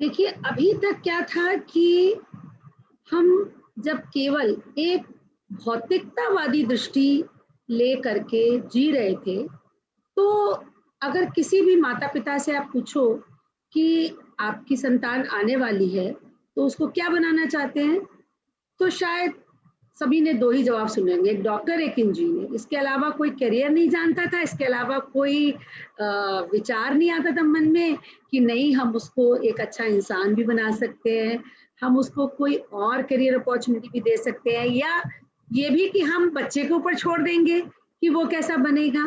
देखिए, अभी तक क्या था कि हम जब केवल एक भौतिकतावादी दृष्टि ले करके जी रहे थे, तो अगर किसी भी माता-पिता से आप पूछो कि आपकी संतान आने वाली है, तो उसको क्या बनाना चाहते हैं? तो शायद सभी ने 2 ही जवाब सुने होंगे, एक डॉक्टर, एक इंजीनियर। इसके अलावा कोई करियर नहीं जानता था, इसके अलावा कोई विचार नहीं आता था मन में कि नहीं, हम उसको एक अच्छा इंसान भी बना सकते हैं, हम उसको कोई और करियर अपॉर्च्युनिटी भी दे सकते हैं, या ये भी कि हम बच्चे के ऊपर छोड़ देंगे कि वो कैसा बनेगा।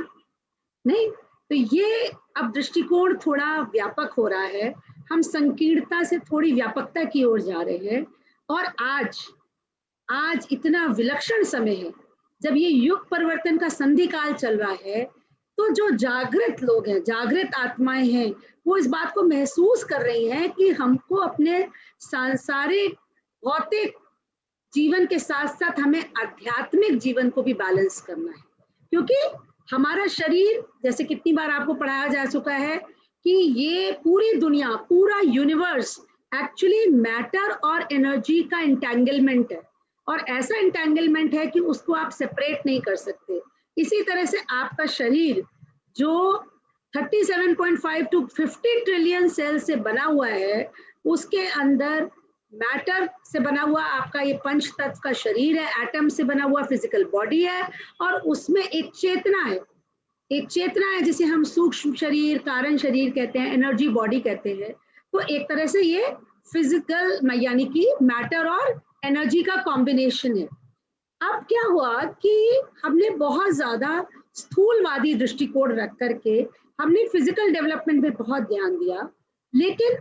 नहीं, तो ये अब दृष्टिकोण थोड़ा व्यापक हो रहा है। हम संकीर्णता से थोड़ी व्यापकता की ओर जा रहे हैं, और आज आज इतना विलक्षण समय है, जब ये युग परिवर्तन का संधि काल चल रहा है, तो जो जागृत लोग हैं, जागृत आत्माएं हैं, वो इस बात को महसूस कर रही हैं कि हमको अपने सांसारिक भौतिक जीवन के साथ साथ हमें आध्यात्मिक जीवन को भी बैलेंस करना है। क्योंकि हमारा शरीर, जैसे कितनी बार आपको पढ़ाया जा चुका है कि ये पूरी दुनिया, पूरा यूनिवर्स एक्चुअली मैटर और एनर्जी का इंटेंगलमेंट है, और ऐसा इंटेंगलमेंट है कि उसको आप सेपरेट नहीं कर सकते। इसी तरह से आपका शरीर, जो 37.5 टू 50 ट्रिलियन सेल से बना हुआ है, उसके अंदर मैटर से बना हुआ आपका ये पंच तत्व का शरीर है, एटम से बना हुआ फिजिकल बॉडी है, और उसमें एक चेतना है, एक चेतना है जिसे हम सूक्ष्म शरीर, कारण शरीर कहते हैं, एनर्जी बॉडी कहते हैं। तो एक तरह से ये फिजिकल यानी कि मैटर और एनर्जी का कॉम्बिनेशन है। अब क्या हुआ कि हमने बहुत ज्यादा स्थूलवादी दृष्टिकोण रख करके हमने फिजिकल डेवलपमेंट पे बहुत ध्यान दिया, लेकिन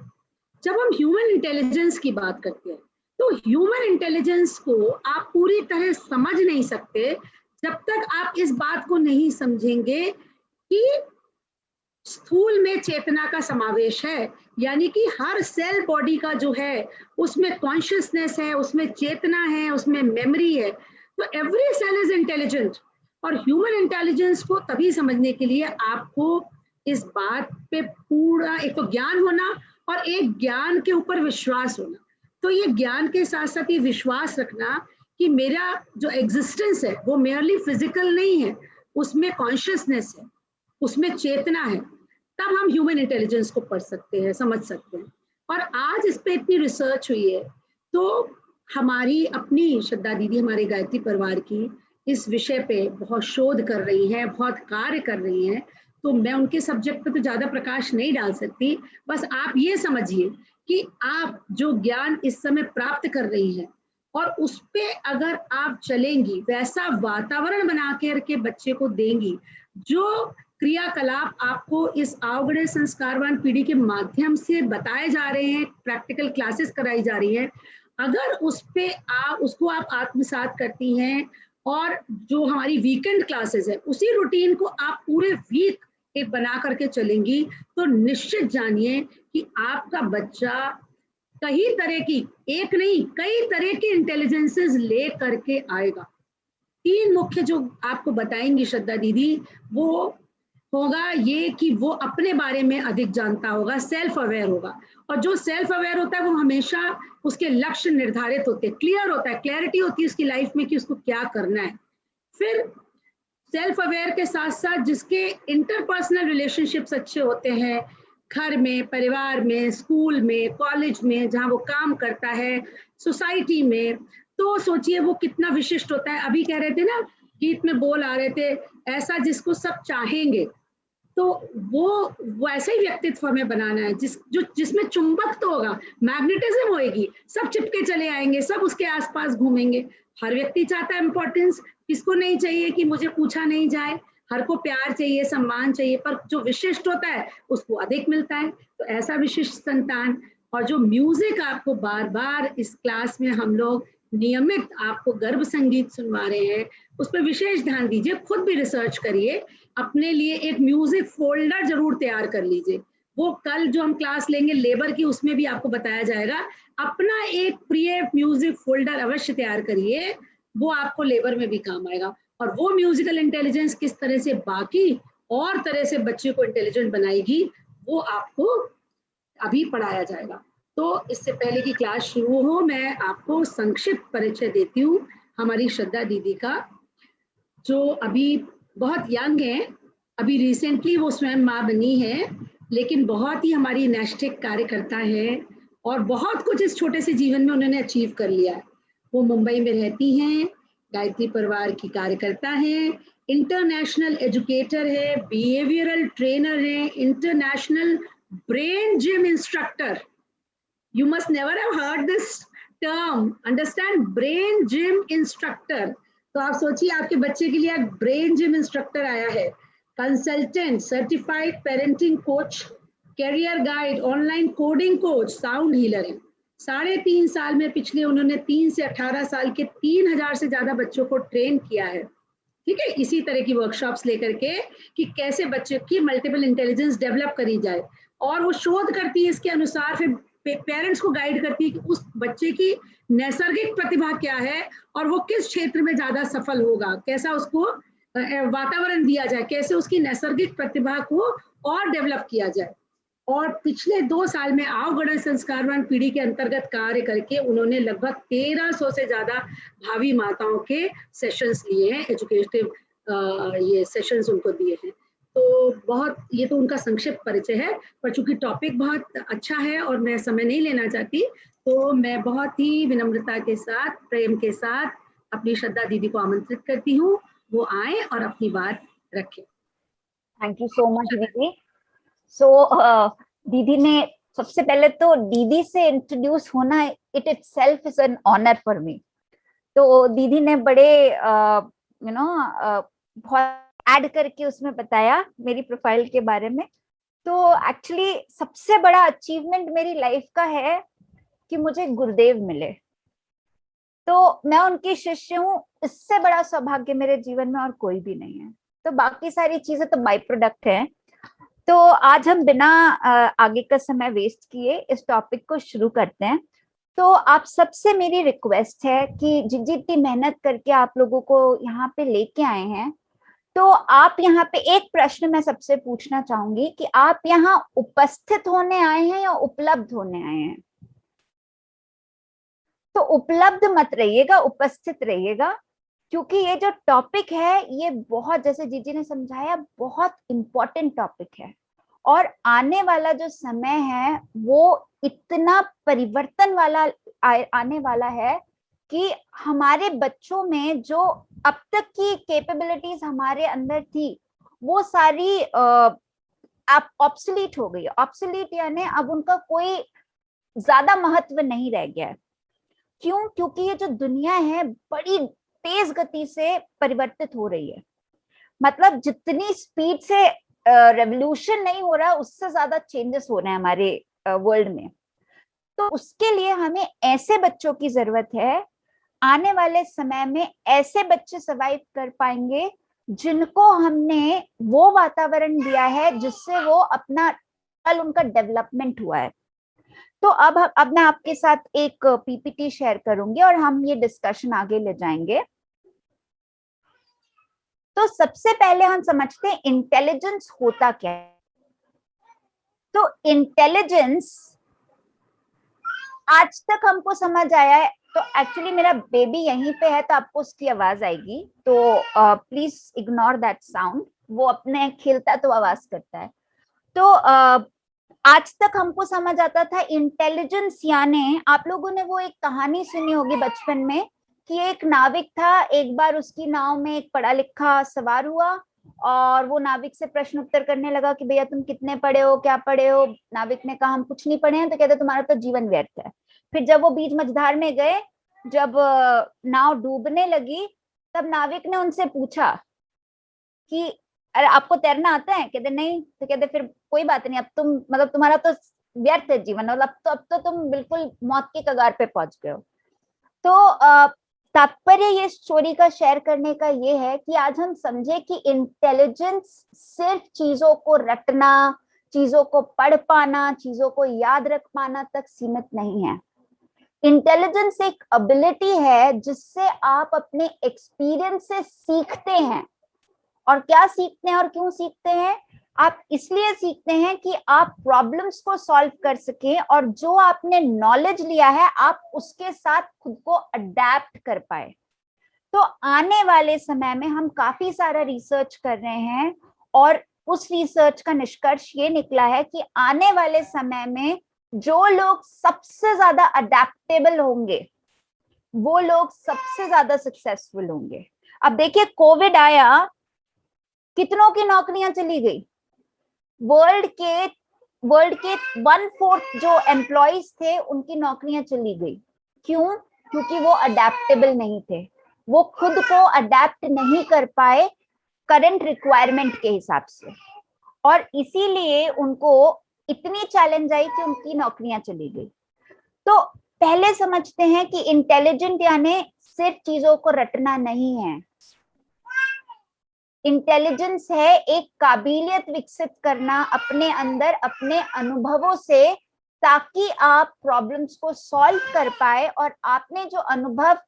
जब हम ह्यूमन इंटेलिजेंस की बात करते हैं, तो ह्यूमन इंटेलिजेंस को आप पूरी तरह समझ नहीं सकते जब तक आप इस बात को नहीं समझेंगे कि स्थूल में चेतना का समावेश है, यानी कि हर सेल बॉडी का जो है, उसमें कॉन्शियसनेस है, उसमें चेतना है, उसमें मेमोरी है। तो एवरी सेल इज इंटेलिजेंट, और ह्यूमन इंटेलिजेंस को तभी समझने के लिए आपको इस बात पे पूरा एक तो ज्ञान होना, और एक ज्ञान के ऊपर विश्वास होना। तो ये ज्ञान के साथ साथ ये विश्वास रखना कि मेरा जो एग्जिस्टेंस है वो मेयरली फिजिकल नहीं है, उसमें कॉन्शियसनेस है, उसमें चेतना है, तब हम ह्यूमन इंटेलिजेंस को पढ़ सकते हैं, समझ सकते हैं। और आज इस पे इतनी रिसर्च हुई है, तो हमारी अपनी श्रद्धा दीदी, हमारे गायत्री परिवार की, इस विषय पे बहुत शोध कर रही हैं, बहुत कार्य कर रही हैं। तो मैं उनके सब्जेक्ट पे तो ज्यादा प्रकाश नहीं डाल सकती। बस आप ये समझिए कि आप जो ज्ञान इस समय प्राप्त कर रही हैं, और उस पे अगर आप चलेंगी, वैसा वातावरण बना के बच्चे को देंगी, जो क्रियाकलाप आपको इस अवगढ़ संस्कारवान पीढ़ी के माध्यम से बताए जा रहे हैं, प्रैक्टिकल क्लासेस कराई जा रही है, अगर उस पे उसको आप आत्मसात करती हैं, और जो हमारी वीकेंड क्लासेस है उसी रूटीन को आप पूरे वीक एक बना करके चलेंगी, तो निश्चित जानिए कि आपका बच्चा कई तरह की, एक नहीं कई तरह की इंटेलिजेंसेस ले करके आएगा। 3 मुख्य जो आपको बताएंगी श्रद्धा दीदी, वो होगा ये कि वो अपने बारे में अधिक जानता होगा, सेल्फ अवेयर होगा, और जो सेल्फ अवेयर होता है वो हमेशा उसके लक्ष्य निर्धारित होते हैं, क्लियर होता है, क्लैरिटी होती है उसकी लाइफ में कि उसको क्या करना है। फिर सेल्फ अवेयर के साथ साथ जिसके इंटरपर्सनल रिलेशनशिप्स अच्छे होते हैं, घर में, परिवार में, स्कूल में, कॉलेज में, जहाँ वो काम करता है, सोसाइटी में, तो सोचिए वो कितना विशिष्ट होता है। अभी कह रहे थे ना, गीत में बोल आ रहे थे, ऐसा जिसको सब चाहेंगे, तो वो ऐसा ही व्यक्तित्व हमें बनाना है, जिसमें चुंबक तो होगा, मैग्नेटिज्म होएगी, सब चिपके चले आएंगे, सब उसके आसपास घूमेंगे। हर व्यक्ति चाहता है इम्पोर्टेंस, किसको नहीं चाहिए कि मुझे पूछा नहीं जाए, हर को प्यार चाहिए, सम्मान चाहिए, पर जो विशिष्ट होता है उसको अधिक मिलता है। तो ऐसा विशिष्ट संतान, और जो म्यूजिक आपको बार बार इस क्लास में हम लोग नियमित आपको गर्भ संगीत सुनवा रहे हैं, उस पर विशेष ध्यान दीजिए, खुद भी रिसर्च करिए, अपने लिए एक म्यूजिक फोल्डर जरूर तैयार कर लीजिए। वो कल जो हम क्लास लेंगे लेबर की, उसमें भी आपको बताया जाएगा। अपना एक प्रिय म्यूजिक फोल्डर अवश्य तैयार करिए, वो आपको लेबर में भी काम आएगा। और वो म्यूजिकल इंटेलिजेंस किस तरह से बाकी और तरह से बच्चे को इंटेलिजेंट बनाएगी, वो आपको अभी पढ़ाया जाएगा। तो इससे पहले की क्लास शुरू हो, मैं आपको संक्षिप्त परिचय देती हूँ हमारी श्रद्धा दीदी का, जो अभी बहुत यंग है। अभी रिसेंटली वो स्वयं माँ बनी है, लेकिन बहुत ही हमारी नैष्ठिक कार्यकर्ता है और बहुत कुछ इस छोटे से जीवन में उन्होंने अचीव कर लिया है। वो मुंबई में रहती हैं, गायत्री परिवार की कार्यकर्ता है, इंटरनेशनल एजुकेटर है, बिहेवियरल ट्रेनर है, international brain gym instructor. You must never have heard this term. Understand? Brain gym instructor. तो आप सोचिए आपके बच्चे के लिए ब्रेन जिम इंस्ट्रक्टर आया है, consultant, certified parenting coach, career guide, online coding coach, sound healer है। 3.5 साल में पिछले उन्होंने 3 से 18 साल के 3,000 से ज्यादा बच्चों को ट्रेन किया है। ठीक है, इसी तरह की वर्कशॉप्स लेकर के कि कैसे बच्चे की मल्टीपल इंटेलिजेंस डेवलप करी जाए, और वो शोध करती है इसके अनुसार, फिर पेरेंट्स को गाइड करती है कि उस बच्चे की नैसर्गिक प्रतिभा क्या है और वो किस क्षेत्र में ज्यादा सफल होगा, कैसा उसको वातावरण दिया जाए, कैसे उसकी नैसर्गिक प्रतिभा को और डेवलप किया जाए। और पिछले 2 साल में आवगणन संस्कारवान पीढ़ी के अंतर्गत कार्य करके उन्होंने लगभग 1300 से ज्यादा भावी माताओं के सेशंस लिए हैं, एजुकेटिव ये सेशंस उनको दिए हैं। तो बहुत, ये तो उनका संक्षिप्त परिचय है, पर चूंकि टॉपिक बहुत अच्छा है और मैं समय नहीं लेना चाहती, तो मैं बहुत ही विनम्रता के साथ, प्रेम के साथ अपनी श्रद्धा दीदी को आमंत्रित करती हूँ, वो आए और अपनी बात रखें। थैंक यू सो मच दीदी। दीदी ने सबसे पहले तो दीदी से इंट्रोड्यूस होना it itself is an honour for me. तो दीदी ने बड़े बहुत ऐड करके उसमें बताया मेरी प्रोफाइल के बारे में। तो एक्चुअली सबसे बड़ा अचीवमेंट मेरी लाइफ का है कि मुझे गुरुदेव मिले, तो मैं उनकी शिष्य हूँ। इससे बड़ा सौभाग्य मेरे जीवन में और कोई भी नहीं है। तो बाकी सारी चीजें तो बाई प्रोडक्ट है। तो आज हम बिना आगे का समय वेस्ट किए इस टॉपिक को शुरू करते हैं। तो आप सबसे मेरी रिक्वेस्ट है कि जितनी मेहनत करके आप लोगों को यहाँ पे लेके आए हैं, तो आप यहाँ पे एक प्रश्न मैं सबसे पूछना चाहूंगी कि आप यहाँ उपस्थित होने आए हैं या उपलब्ध होने आए हैं? तो उपलब्ध मत रहिएगा, उपस्थित रहिएगा, क्योंकि ये जो टॉपिक है ये बहुत, जैसे जीजी ने समझाया, बहुत इंपॉर्टेंट टॉपिक है। और आने वाला जो समय है वो इतना परिवर्तन वाला आने वाला है कि हमारे बच्चों में जो अब तक की कैपेबिलिटीज हमारे अंदर थी वो सारी ऑब्सोलीट हो गई। ऑब्सोलीट यानी अब उनका कोई ज्यादा महत्व नहीं रह गया है। क्यों? क्योंकि ये जो दुनिया है बड़ी तेज गति से परिवर्तित हो रही है। मतलब जितनी स्पीड से रेवोल्यूशन नहीं हो रहा, उससे ज्यादा चेंजेस हो रहे हैं हमारे वर्ल्ड में। तो उसके लिए हमें ऐसे बच्चों की जरूरत है। आने वाले समय में ऐसे बच्चे सर्वाइव कर पाएंगे जिनको हमने वो वातावरण दिया है जिससे वो अपना कल उनका डेवलपमेंट हुआ है। तो अब मैं आपके साथ एक पीपीटी शेयर करूंगी और हम ये डिस्कशन आगे ले जाएंगे। तो सबसे पहले हम समझते हैं इंटेलिजेंस होता क्या है। तो इंटेलिजेंस आज तक हमको समझ आया है। तो एक्चुअली मेरा बेबी यहीं पे है, तो आपको उसकी आवाज आएगी, तो प्लीज इग्नोर दैट साउंड। वो अपने खेलता तो आवाज करता है। तो आज तक हमको समझ आता था इंटेलिजेंस यानी, आप लोगों ने वो एक कहानी सुनी होगी बचपन में कि एक नाविक था, एक बार उसकी नाव में एक पढ़ा लिखा सवार हुआ और वो नाविक से प्रश्न उत्तर करने लगा कि भैया तुम कितने पढ़े हो, क्या पढ़े हो। नाविक ने कहा हम कुछ नहीं पढ़े हैं। तो कहते तुम्हारा तो जीवन व्यर्थ है। फिर जब वो बीच मझधार में गए, जब नाव डूबने लगी, तब नाविक ने उनसे पूछा कि अरे आपको तैरना आता है? कहते नहीं। तो कहते फिर कोई बात नहीं, अब तुम मतलब तुम्हारा तो व्यर्थ है जीवन, मतलब अब तो तुम बिल्कुल मौत के कगार पे पहुंच गए हो। तो तात्पर्य ये स्टोरी का शेयर करने का ये है कि आज हम समझे कि इंटेलिजेंस सिर्फ चीजों को रटना, चीजों को पढ़ पाना, चीजों को याद रख पाना तक सीमित नहीं है। इंटेलिजेंस एक एबिलिटी है जिससे आप अपने एक्सपीरियंस से सीखते हैं। और क्या सीखते हैं और क्यों सीखते हैं? आप इसलिए सीखते हैं कि आप प्रॉब्लम्स को सॉल्व कर सकें, और जो आपने नॉलेज लिया है आप उसके साथ खुद को अडेप्ट कर पाए। तो आने वाले समय में हम काफी सारा रिसर्च कर रहे हैं, और उस रिसर्च का निष्कर्ष ये निकला है कि आने वाले समय में जो लोग सबसे ज्यादा अडेप्टेबल होंगे वो लोग सबसे ज्यादा सक्सेसफुल होंगे। अब देखिए, कोविड आया, कितनों की नौकरियां चली गई। वर्ल्ड के वर्ल्ड के 1/4 जो एम्प्लॉयज थे उनकी नौकरियां चली गई। क्यों? क्योंकि वो अडेप्टेबल नहीं थे, वो खुद को अडेप्ट नहीं कर पाए करंट रिक्वायरमेंट के हिसाब से, और इसीलिए उनको इतनी चैलेंज आई कि उनकी नौकरियां चली गई। तो पहले समझते हैं कि इंटेलिजेंट यानी सिर्फ चीजों को रटना नहीं है। इंटेलिजेंस है एक काबिलियत विकसित करना अपने अंदर अपने अनुभवों से, ताकि आप प्रॉब्लम्स को सॉल्व कर पाए, और आपने जो अनुभव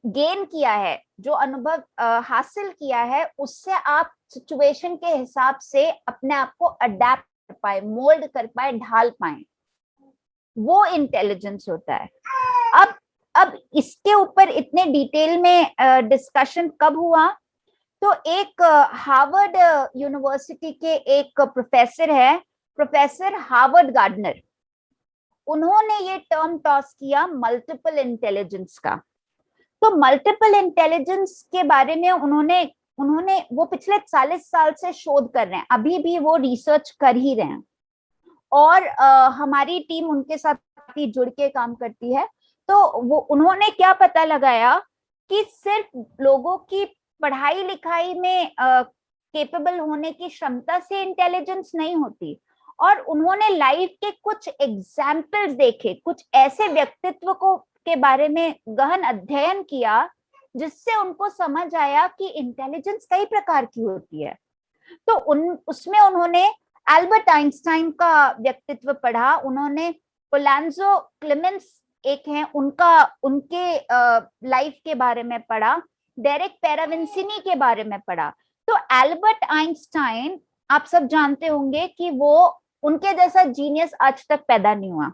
गेन किया है, जो अनुभव हासिल किया है, उससे आप सिचुएशन के हिसाब से अपने आप को अडेप्ट कर पाए, मोल्ड कर पाए, ढाल पाए। वो इंटेलिजेंस होता है। अब इसके ऊपर इतने डिटेल में डिस्कशन कब हुआ? तो एक हार्वर्ड यूनिवर्सिटी के एक प्रोफेसर है, प्रोफेसर हार्वर्ड गार्डनर, उन्होंने ये टर्म टॉस किया मल्टीपल इंटेलिजेंस का। तो मल्टीपल इंटेलिजेंस के बारे में उन्होंने उन्होंने वो पिछले 40 साल से शोध कर रहे हैं, अभी भी वो रिसर्च कर ही रहे हैं, और हमारी टीम उनके साथ जुड़ के काम करती है। तो वो उन्होंने क्या पता लगाया कि सिर्फ लोगों की पढ़ाई लिखाई में केपेबल होने की क्षमता से इंटेलिजेंस नहीं होती, और उन्होंने लाइफ के कुछ एग्जाम्पल्स देखे, कुछ ऐसे व्यक्तित्व को के बारे में गहन अध्ययन किया, जिससे उनको समझ आया कि इंटेलिजेंस कई प्रकार की होती है। तो उसमें उन्होंने एल्बर्ट आइंस्टाइन का व्यक्तित्व पढ़ा, उन्होंने ओलांजो क्लेमेंस एक हैं उनके लाइफ के बारे में पढ़ा, डेरेक पेराविंसिनी के बारे में पढ़ा। तो एल्बर्ट आइंस्टाइन, आप सब जानते होंगे कि वो उनके जैसा जीनियस आज तक पैदा नहीं हुआ,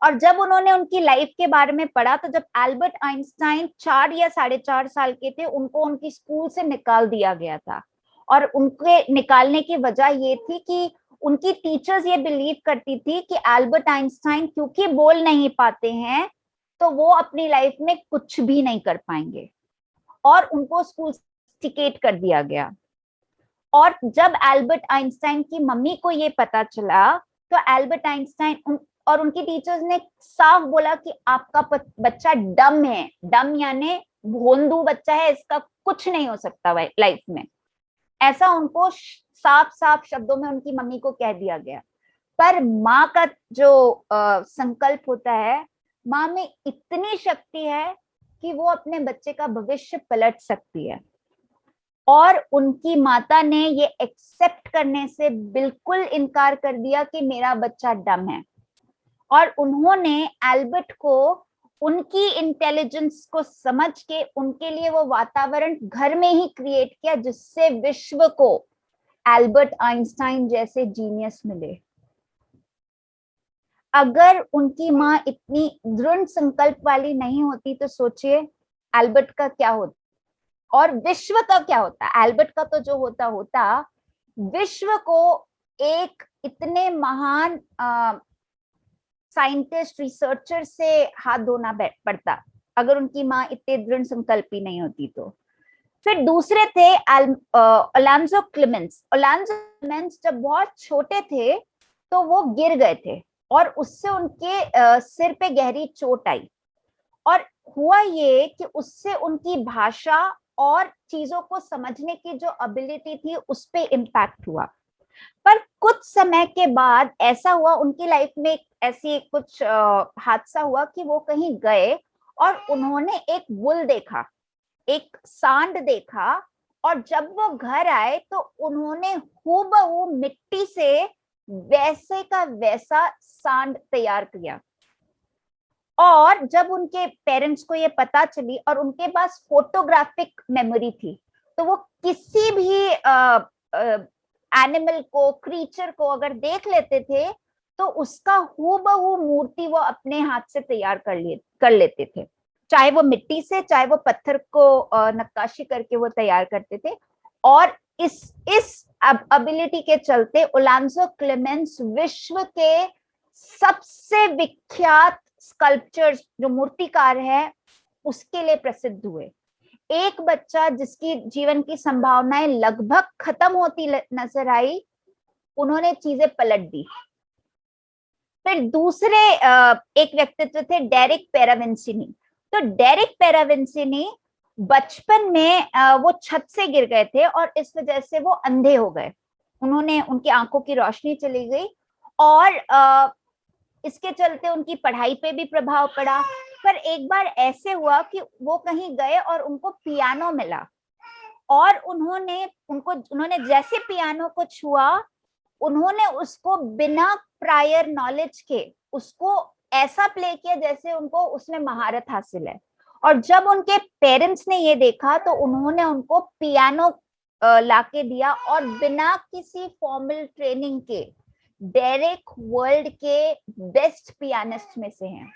और जब उन्होंने उनकी लाइफ के बारे में पढ़ा, तो जब एल्बर्ट आइंस्टाइन 4 या 4.5 साल के थे, उनको उनकी स्कूल से निकाल दिया गया था, और उनके निकालने की वजह ये थी कि उनकी टीचर्स ये बिलीव करती थी कि एल्बर्ट आइंस्टाइन क्योंकि बोल नहीं पाते हैं, तो वो अपनी लाइफ में कुछ भी नहीं कर पाएंगे, और उनको स्कूल टिकेट कर दिया गया। और जब एल्बर्ट आइंस्टाइन की मम्मी को ये पता चला, तो एल्बर्ट आइंस्टाइन और उनकी टीचर्स ने साफ बोला कि आपका बच्चा डम है, डम यानी भोंदू बच्चा है, इसका कुछ नहीं हो सकता लाइफ में, ऐसा उनको साफ साफ शब्दों में उनकी मम्मी को कह दिया गया। पर माँ का जो संकल्प होता है, माँ में इतनी शक्ति है कि वो अपने बच्चे का भविष्य पलट सकती है, और उनकी माता ने ये एक्सेप्ट करने से बिल्कुल इनकार कर दिया कि मेरा बच्चा डम है, और उन्होंने एल्बर्ट को उनकी इंटेलिजेंस को समझ के उनके लिए वो वातावरण घर में ही क्रिएट किया, जिससे विश्व को एल्बर्ट आइंस्टाइन जैसे जीनियस मिले। अगर उनकी माँ इतनी दृढ़ संकल्प वाली नहीं होती, तो सोचिए एल्बर्ट का क्या होता और विश्व का क्या होता। एल्बर्ट का तो जो होता विश्व को एक इतने महान साइंटिस्ट रिसर्चर से हाथ धोना पड़ता, अगर उनकी माँ इतने दृढ़ संकल्पी नहीं होती तो। फिर दूसरे थे ओलांजो क्लेमेंस। ओलांजो क्लेमेंस जब बहुत छोटे थे तो वो गिर गए थे, और उससे उनके सिर पे गहरी चोट आई, और हुआ ये कि उससे उनकी भाषा और चीजों को समझने की जो एबिलिटी थी उस पे इम्पैक्ट हुआ। पर कुछ समय के बाद ऐसा हुआ उनकी लाइफ में, ऐसी कुछ हादसा हुआ कि वो कहीं गए और उन्होंने एक वुल देखा, एक सांड देखा, और जब वो घर आए तो उन्होंने हूबहू मिट्टी से वैसे का वैसा सांड तैयार किया। और जब उनके पेरेंट्स को ये पता चली, और उनके पास फोटोग्राफिक मेमोरी थी, तो वो किसी भी एनिमल को, क्रीचर को अगर देख लेते थे तो उसका हूबहू मूर्ति वो अपने हाथ से तैयार कर लेते थे, चाहे वो मिट्टी से, चाहे वो पत्थर को नक्काशी करके वो तैयार करते थे। और इस एबिलिटी के चलते ओलांजो क्लेमेंस विश्व के सबसे विख्यात स्कल्पचर जो मूर्तिकार है उसके लिए प्रसिद्ध हुए। एक बच्चा जिसकी जीवन की संभावनाएं लगभग खत्म होती नजर आई, उन्होंने चीजें पलट दी। फिर दूसरे एक व्यक्तित्व थे डेरिक पेराविंसिनी। तो डेरिक पेराविंसिनी बचपन में वो छत से गिर गए थे और इस वजह से वो अंधे हो गए, उनकी आंखों की रोशनी चली गई और इसके चलते उनकी पढ़ाई पे भी प्रभाव पड़ा। पर एक बार ऐसे हुआ कि वो कहीं गए और उनको पियानो मिला और उन्होंने जैसे पियानो को छुआ, उन्होंने उसको बिना प्रायर नॉलेज के उसको ऐसा प्ले किया जैसे उनको उसमें महारत हासिल है। और जब उनके पेरेंट्स ने ये देखा तो उन्होंने उनको पियानो लाके दिया और बिना किसी फॉर्मल ट्रेनिंग के डेरिक वर्ल्ड के बेस्ट पियानिस्ट में से हैं।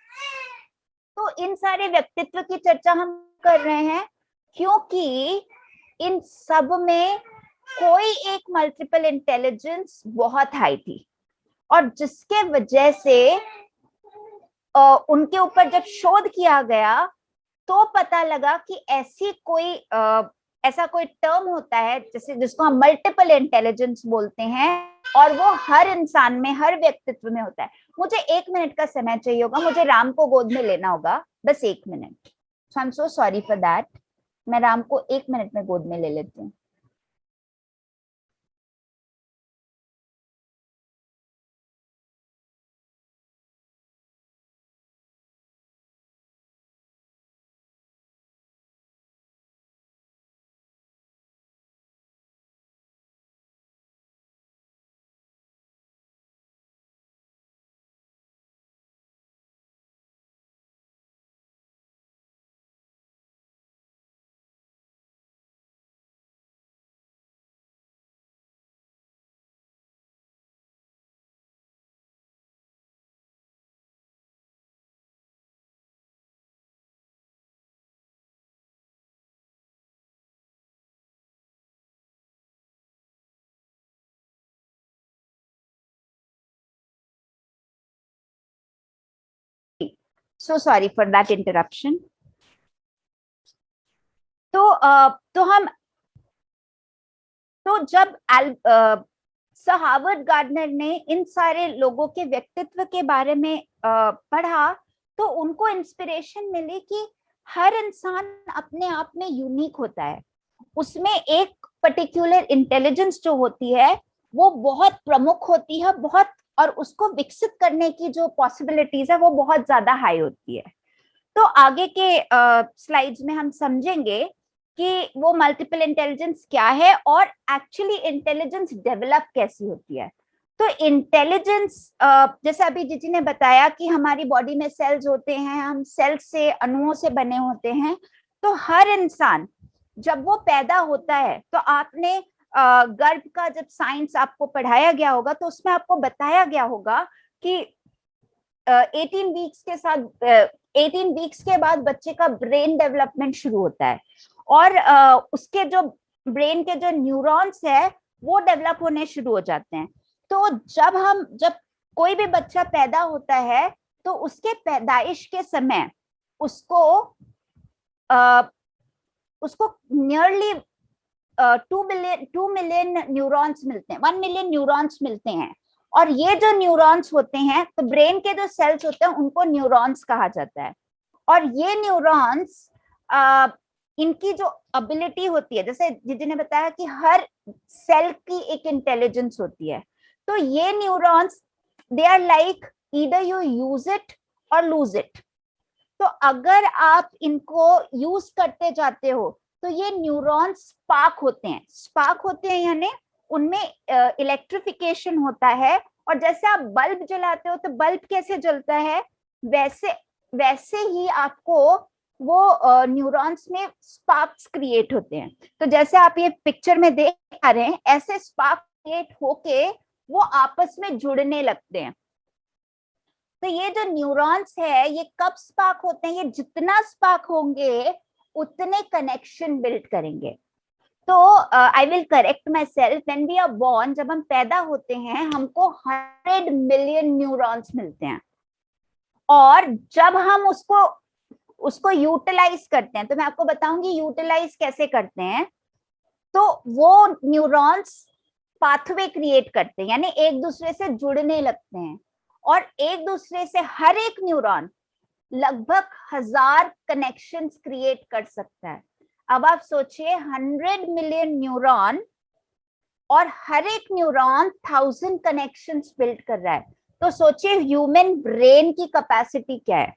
तो इन सारे व्यक्तित्व की चर्चा हम कर रहे हैं क्योंकि इन सब में कोई एक मल्टीपल इंटेलिजेंस बहुत हाई थी और जिसके वजह से उनके ऊपर जब शोध किया गया तो पता लगा कि ऐसा कोई टर्म होता है जैसे जिसको हम मल्टीपल इंटेलिजेंस बोलते हैं और वो हर इंसान में, हर व्यक्तित्व में होता है। मुझे 1 मिनट का समय चाहिए होगा, मुझे राम को गोद में लेना होगा, बस 1 minute. So I am so sorry for that. मैं राम को 1 मिनट में गोद में ले लेती हूँ। So sorry for that interruption. तो जब सर हार्वर्ड गार्डनर ने इन सारे लोगों के व्यक्तित्व के बारे में पढ़ा तो उनको इंस्पिरेशन मिली कि हर इंसान अपने आप में यूनिक होता है, उसमें एक पर्टिकुलर इंटेलिजेंस जो होती है वो बहुत प्रमुख होती है, बहुत, और उसको विकसित करने की जो पॉसिबिलिटीज है वो बहुत ज्यादा हाई होती है। तो आगे के स्लाइड्स में हम समझेंगे कि वो मल्टीपल इंटेलिजेंस क्या है और एक्चुअली इंटेलिजेंस डेवलप कैसी होती है। तो इंटेलिजेंस जैसे अभी जीजी ने बताया कि हमारी बॉडी में सेल्स होते हैं, हम सेल्स से, अणुओं से बने होते हैं। तो हर इंसान जब वो पैदा होता है तो आपने गर्भ का जब साइंस आपको पढ़ाया गया होगा तो उसमें आपको बताया गया होगा कि 18 वीक्स के साथ 18 वीक्स के बाद बच्चे का ब्रेन डेवलपमेंट शुरू होता है और उसके जो ब्रेन के जो न्यूरॉन्स है वो डेवलप होने शुरू हो जाते हैं। तो जब कोई भी बच्चा पैदा होता है तो उसके पैदाइश के समय उसको नियरली 2 मिलियन न्यूरॉन्स मिलते हैं, 1 मिलियन न्यूरॉन्स मिलते हैं। और ये जो न्यूरॉन्स होते हैं, तो ब्रेन के जो सेल्स होते हैं उनको न्यूरॉन्स कहा जाता है। और ये न्यूरॉन्स इनकी जो एबिलिटी होती है, जैसे जीजी ने बताया कि हर सेल की एक इंटेलिजेंस होती है, तो ये neurons they are like either you use it or lose it. तो अगर आप इनको यूज करते जाते हो तो ये न्यूरॉन्स स्पार्क होते हैं यानी उनमें इलेक्ट्रिफिकेशन होता है। और जैसे आप बल्ब जलाते हो तो बल्ब कैसे जलता है, वैसे ही आपको वो न्यूरॉन्स में स्पार्क्स क्रिएट होते हैं। तो जैसे आप ये पिक्चर में देख पा रहे हैं, ऐसे स्पार्क क्रिएट होके वो आपस में जुड़ने लगते हैं। तो ये जो न्यूरॉन्स है ये कब स्पार्क होते हैं? ये जितना स्पार्क होंगे उतने कनेक्शन बिल्ड करेंगे। तो I will correct myself, when we are born, जब हम पैदा होते हैं हमको 100 मिलियन न्यूरॉन्स मिलते हैं, और जब हम उसको उसको यूटिलाइज करते हैं, तो मैं आपको बताऊंगी यूटिलाइज कैसे करते हैं। तो वो न्यूरॉन्स पाथवे क्रिएट करते हैं, यानी एक दूसरे से जुड़ने लगते हैं, और एक दूसरे से हर एक न्यूरॉन लगभग 1000 कनेक्शंस क्रिएट कर सकता है। अब आप सोचिए 100 मिलियन न्यूरॉन, और हर एक न्यूरॉन 1000 कनेक्शंस बिल्ड कर रहा है। तो सोचिए ह्यूमन ब्रेन की कैपेसिटी क्या है।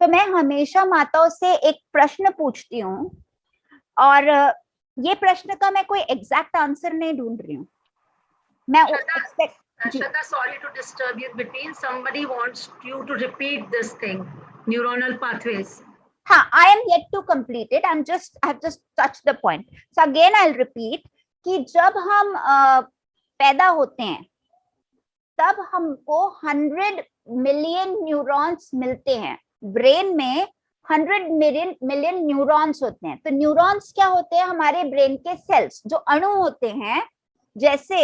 तो मैं हमेशा माताओं से एक प्रश्न पूछती हूँ, और ये प्रश्न का मैं कोई एग्जैक्ट आंसर नहीं ढूंढ रही हूँ, मैं expect Shraddha, sorry to disturb you between. Somebody wants you to repeat this thing, neuronal pathways. हाँ, I am yet to complete it. I have just touched the point. So again I'll repeat कि जब हम पैदा होते हैं तब हमको 100 million neurons मिलते हैं। ब्रेन में 100 मिलियन न्यूरॉन्स होते हैं। तो न्यूरॉन्स क्या होते हैं? हमारे ब्रेन के सेल्स, जो अणु होते हैं। जैसे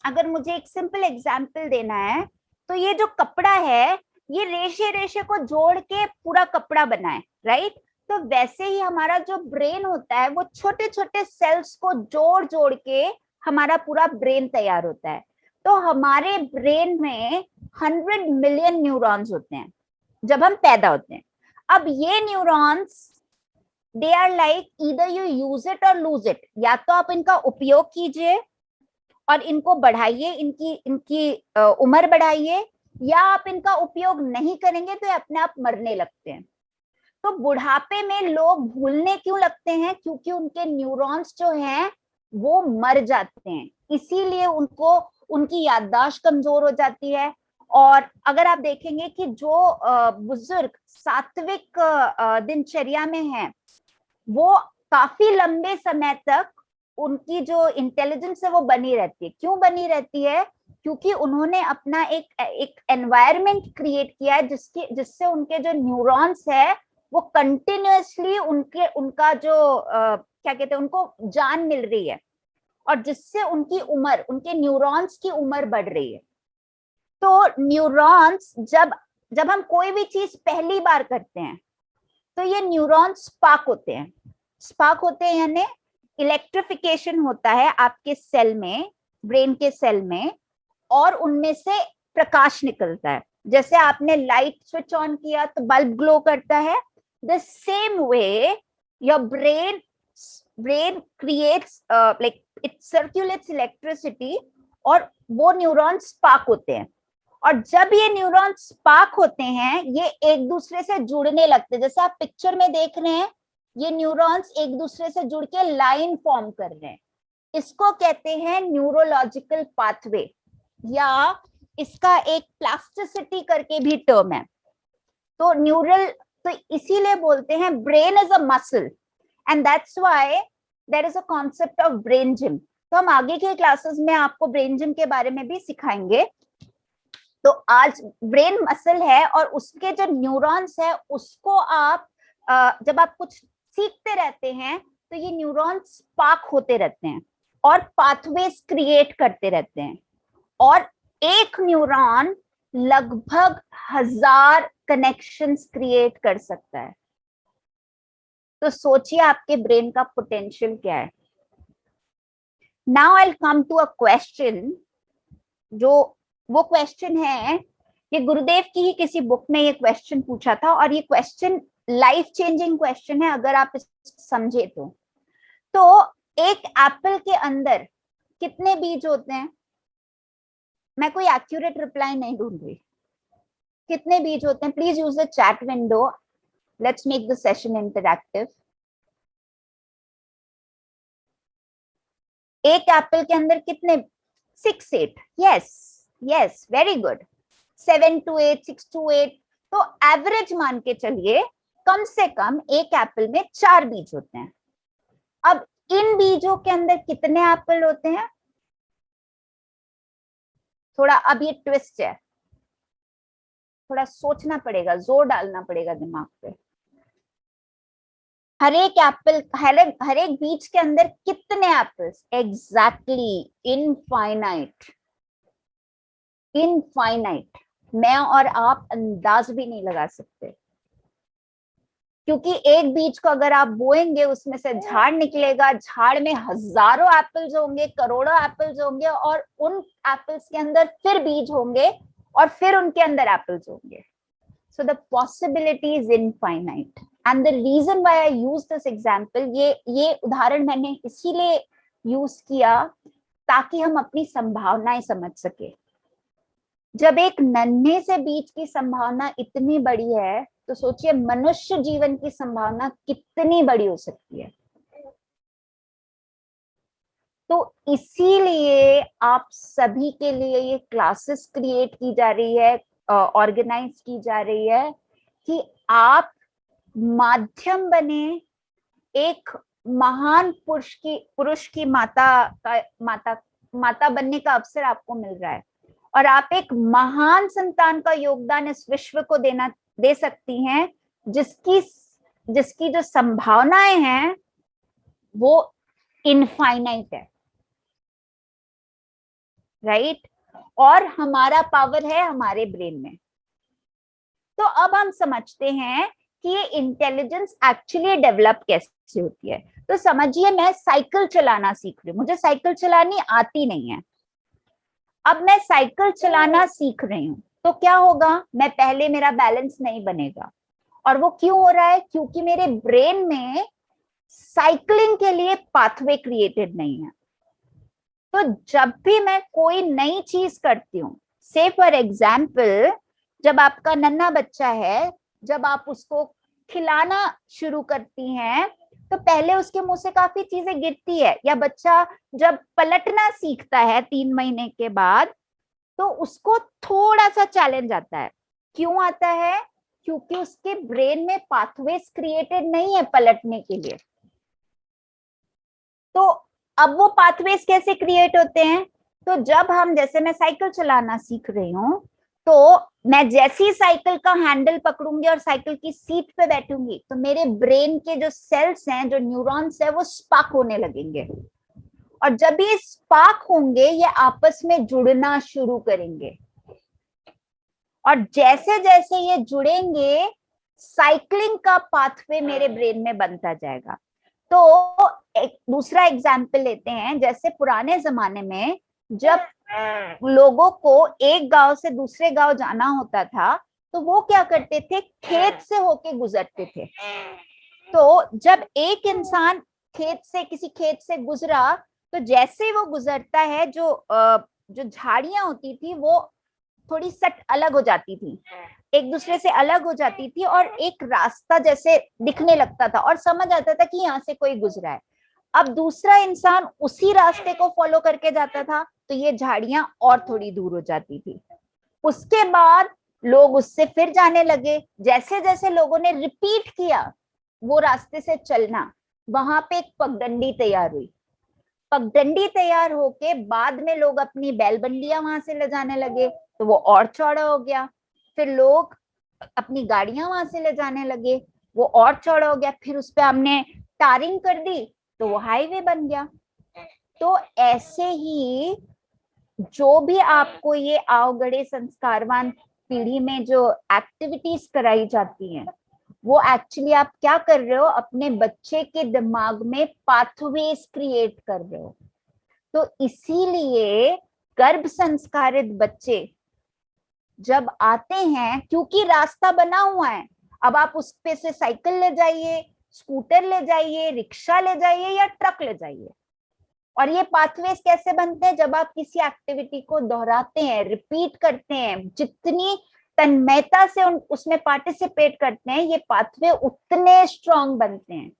अगर मुझे एक सिंपल एग्जांपल देना है, तो ये जो कपड़ा है ये रेशे रेशे को जोड़ के पूरा कपड़ा बना है, राइट? तो वैसे ही हमारा जो ब्रेन होता है वो छोटे छोटे सेल्स को जोड़ जोड़ के हमारा पूरा ब्रेन तैयार होता है। तो हमारे ब्रेन में 100 मिलियन न्यूरॉन्स होते हैं जब हम पैदा होते हैं। अब ये neurons, they are like either you use it or lose it, या तो आप इनका उपयोग कीजिए और इनको बढ़ाइए, इनकी इनकी उम्र बढ़ाइए, या आप इनका उपयोग नहीं करेंगे तो ये अपने आप मरने लगते हैं। तो बुढ़ापे में लोग भूलने क्यों लगते हैं? क्योंकि उनके न्यूरॉन्स जो हैं वो मर जाते हैं, इसीलिए उनको उनकी याददाश्त कमजोर हो जाती है। और अगर आप देखेंगे कि जो बुजुर्ग सात्विक दिनचर्या में हैं, वो काफी लंबे समय तक उनकी जो इंटेलिजेंस है वो बनी रहती है। क्यों बनी रहती है? क्योंकि उन्होंने अपना एक एनवायरनमेंट क्रिएट किया है जिससे उनके जो न्यूरॉन्स है वो कंटिन्यूअसली उनका जो क्या कहते हैं, उनको जान मिल रही है, और जिससे उनकी उम्र, उनके न्यूरॉन्स की उम्र बढ़ रही है। तो न्यूरॉन्स जब हम कोई भी चीज पहली बार करते हैं तो ये न्यूरॉन्स स्पार्क होते हैं। स्पार्क होते हैं यानी इलेक्ट्रिफिकेशन होता है आपके सेल में, ब्रेन के सेल में, और उनमें से प्रकाश निकलता है। जैसे आपने लाइट स्विच ऑन किया तो बल्ब ग्लो करता है, the same way your brain creates like it circulates electricity, और वो न्यूरॉन स्पार्क होते हैं। और जब ये न्यूरॉन स्पार्क होते हैं ये एक दूसरे से जुड़ने लगते हैं। जैसे आप पिक्चर में देख रहे हैं, ये न्यूरॉन्स एक दूसरे से जुड़ के लाइन फॉर्म कर रहे हैं। इसको कहते हैं न्यूरोलॉजिकल पाथवे, या इसका एक प्लास्टिसिटी करके भी टर्म है। तो न्यूरल, तो इसीलिए बोलते हैं brain is a muscle, and that's why there is a concept of brain gym. तो हम आगे के क्लासेस में आपको ब्रेन जिम के बारे में भी सिखाएंगे। तो आज ब्रेन मसल है, और उसके जो न्यूरॉन्स है उसको आप जब आप कुछ सीखते रहते हैं तो ये न्यूरॉन्स स्पार्क होते रहते हैं और पाथवेज क्रिएट करते रहते हैं, और एक न्यूरॉन लगभग 1000 कनेक्शंस क्रिएट कर सकता है। तो सोचिए आपके ब्रेन का पोटेंशियल क्या है। Now I will come to a question, जो वो क्वेश्चन है, ये गुरुदेव की ही किसी बुक में ये क्वेश्चन पूछा था, और ये क्वेश्चन लाइफ चेंजिंग क्वेश्चन है अगर आप समझे तो एक एप्पल के अंदर कितने बीज होते हैं? मैं कोई एक्यूरेट रिप्लाई नहीं ढूंढ रही। कितने बीज होते हैं? Please use the chat window, let's make the session interactive. एक एप्पल के अंदर कितने? 6 8, yes yes, very good. 7 to 8, 6 to 8, तो एवरेज मान के चलिए कम से कम एक एप्पल में 4 बीज होते हैं। अब इन बीजों के अंदर कितने एप्पल होते हैं? थोड़ा अब ये ट्विस्ट है, थोड़ा सोचना पड़ेगा, जोर डालना पड़ेगा दिमाग पे। हर एक एप्पल, हर एक बीज के अंदर कितने एप्पल्स? Exactly infinite. इनफाइनाइट। मैं और आप अंदाज भी नहीं लगा सकते, क्योंकि एक बीज को अगर आप बोएंगे उसमें से झाड़ निकलेगा, झाड़ में हजारों एप्पल्स होंगे, करोड़ों एप्पल्स होंगे, और उन एप्पल्स के अंदर फिर बीज होंगे और फिर उनके अंदर एप्पल्स होंगे। So the possibility is infinite. And the reason why I use this example, ये उदाहरण मैंने इसीलिए यूज किया ताकि हम अपनी संभावनाएं समझ सके। जब एक नन्हे से बीज की संभावना इतनी बड़ी है, तो सोचिए मनुष्य जीवन की संभावना कितनी बड़ी हो सकती है। तो इसीलिए आप सभी के लिए ये क्लासेस क्रिएट की जा रही है, ऑर्गेनाइज की जा रही है, कि आप माध्यम बने, एक महान पुरुष की माता बनने का अवसर आपको मिल रहा है, और आप एक महान संतान का योगदान इस विश्व को दे सकती हैं, जिसकी जो संभावनाएं हैं वो इनफाइनाइट है, राइट? और हमारा पावर है हमारे ब्रेन में। तो अब हम समझते हैं कि ये इंटेलिजेंस एक्चुअली डेवलप कैसे होती है। तो समझिए मैं साइकिल चलाना सीख रही हूँ, मुझे साइकिल चलानी आती नहीं है। अब मैं साइकिल चलाना सीख रही हूँ, तो क्या होगा? मैं पहले मेरा बैलेंस नहीं बनेगा, और वो क्यों हो रहा है? क्योंकि मेरे ब्रेन में साइकिलिंग के लिए पाथवे क्रिएटेड नहीं है। तो जब भी मैं कोई नई चीज करती हूँ, से फॉर एग्जाम्पल जब आपका नन्हा बच्चा है, जब आप उसको खिलाना शुरू करती हैं, तो पहले उसके मुंह से काफी चीजें गिरती है, या बच्चा जब पलटना सीखता है 3 महीने के बाद, तो उसको थोड़ा सा चैलेंज आता है। क्यों आता है? क्योंकि उसके ब्रेन में पाथवेज क्रिएटेड नहीं है पलटने के लिए। तो अब वो पाथवेज कैसे क्रिएट होते हैं? तो जब हम, जैसे मैं साइकिल चलाना सीख रही हूँ, तो मैं जैसी साइकिल का हैंडल पकड़ूंगी और साइकिल की सीट पे बैठूंगी, तो मेरे ब्रेन के जो सेल्स हैं, जो न्यूरॉन्स है, वो स्पार्क होने लगेंगे, और जब ये स्पार्क होंगे ये आपस में जुड़ना शुरू करेंगे, और जैसे जैसे ये जुड़ेंगे साइकिलिंग का पाथवे मेरे ब्रेन में बनता जाएगा। तो एक दूसरा एग्जाम्पल लेते हैं, जैसे पुराने जमाने में जब लोगों को एक गांव से दूसरे गांव जाना होता था, तो वो क्या करते थे? खेत से होके गुजरते थे। तो जब एक इंसान किसी खेत से गुजरा, तो जैसे ही वो गुजरता है, जो झाड़ियां होती थी वो थोड़ी सट अलग हो जाती थी, एक दूसरे से अलग हो जाती थी, और एक रास्ता जैसे दिखने लगता था, और समझ आता था कि यहाँ से कोई गुजरा है। अब दूसरा इंसान उसी रास्ते को फॉलो करके जाता था, तो ये झाड़ियां और थोड़ी दूर हो जाती थी। उसके बाद लोग उससे फिर जाने लगे। जैसे जैसे लोगों ने रिपीट किया वो रास्ते से चलना, वहां पे एक पगडंडी तैयार हुई। पगडंडी तैयार होके बाद में लोग अपनी बैलबंडियां वहां से ले जाने लगे, तो वो और चौड़ा हो गया। फिर लोग अपनी गाड़ियां वहां से ले जाने लगे, वो और चौड़ा हो गया। फिर उस पर हमने टारिंग कर दी, तो वो हाईवे बन गया। तो ऐसे ही जो भी आपको ये आवगड़े संस्कारवान पीढ़ी में जो एक्टिविटीज कराई जाती हैं, वो एक्चुअली आप क्या कर रहे हो? अपने बच्चे के दिमाग में पाथवेज क्रिएट कर रहे हो। तो इसीलिए गर्भ संस्कारित बच्चे जब आते हैं, क्योंकि रास्ता बना हुआ है, अब आप उस पे से साइकिल ले जाइए, स्कूटर ले जाइए, रिक्शा ले जाइए या ट्रक ले जाइए, और ये पाथवेज कैसे बनते हैं? जब आप किसी एक्टिविटी को दोहराते हैं, रिपीट करते हैं, जितनी तन्मयता से उसमें पार्टिसिपेट करते हैं, ये पाथवे उतने स्ट्रॉन्ग बनते हैं।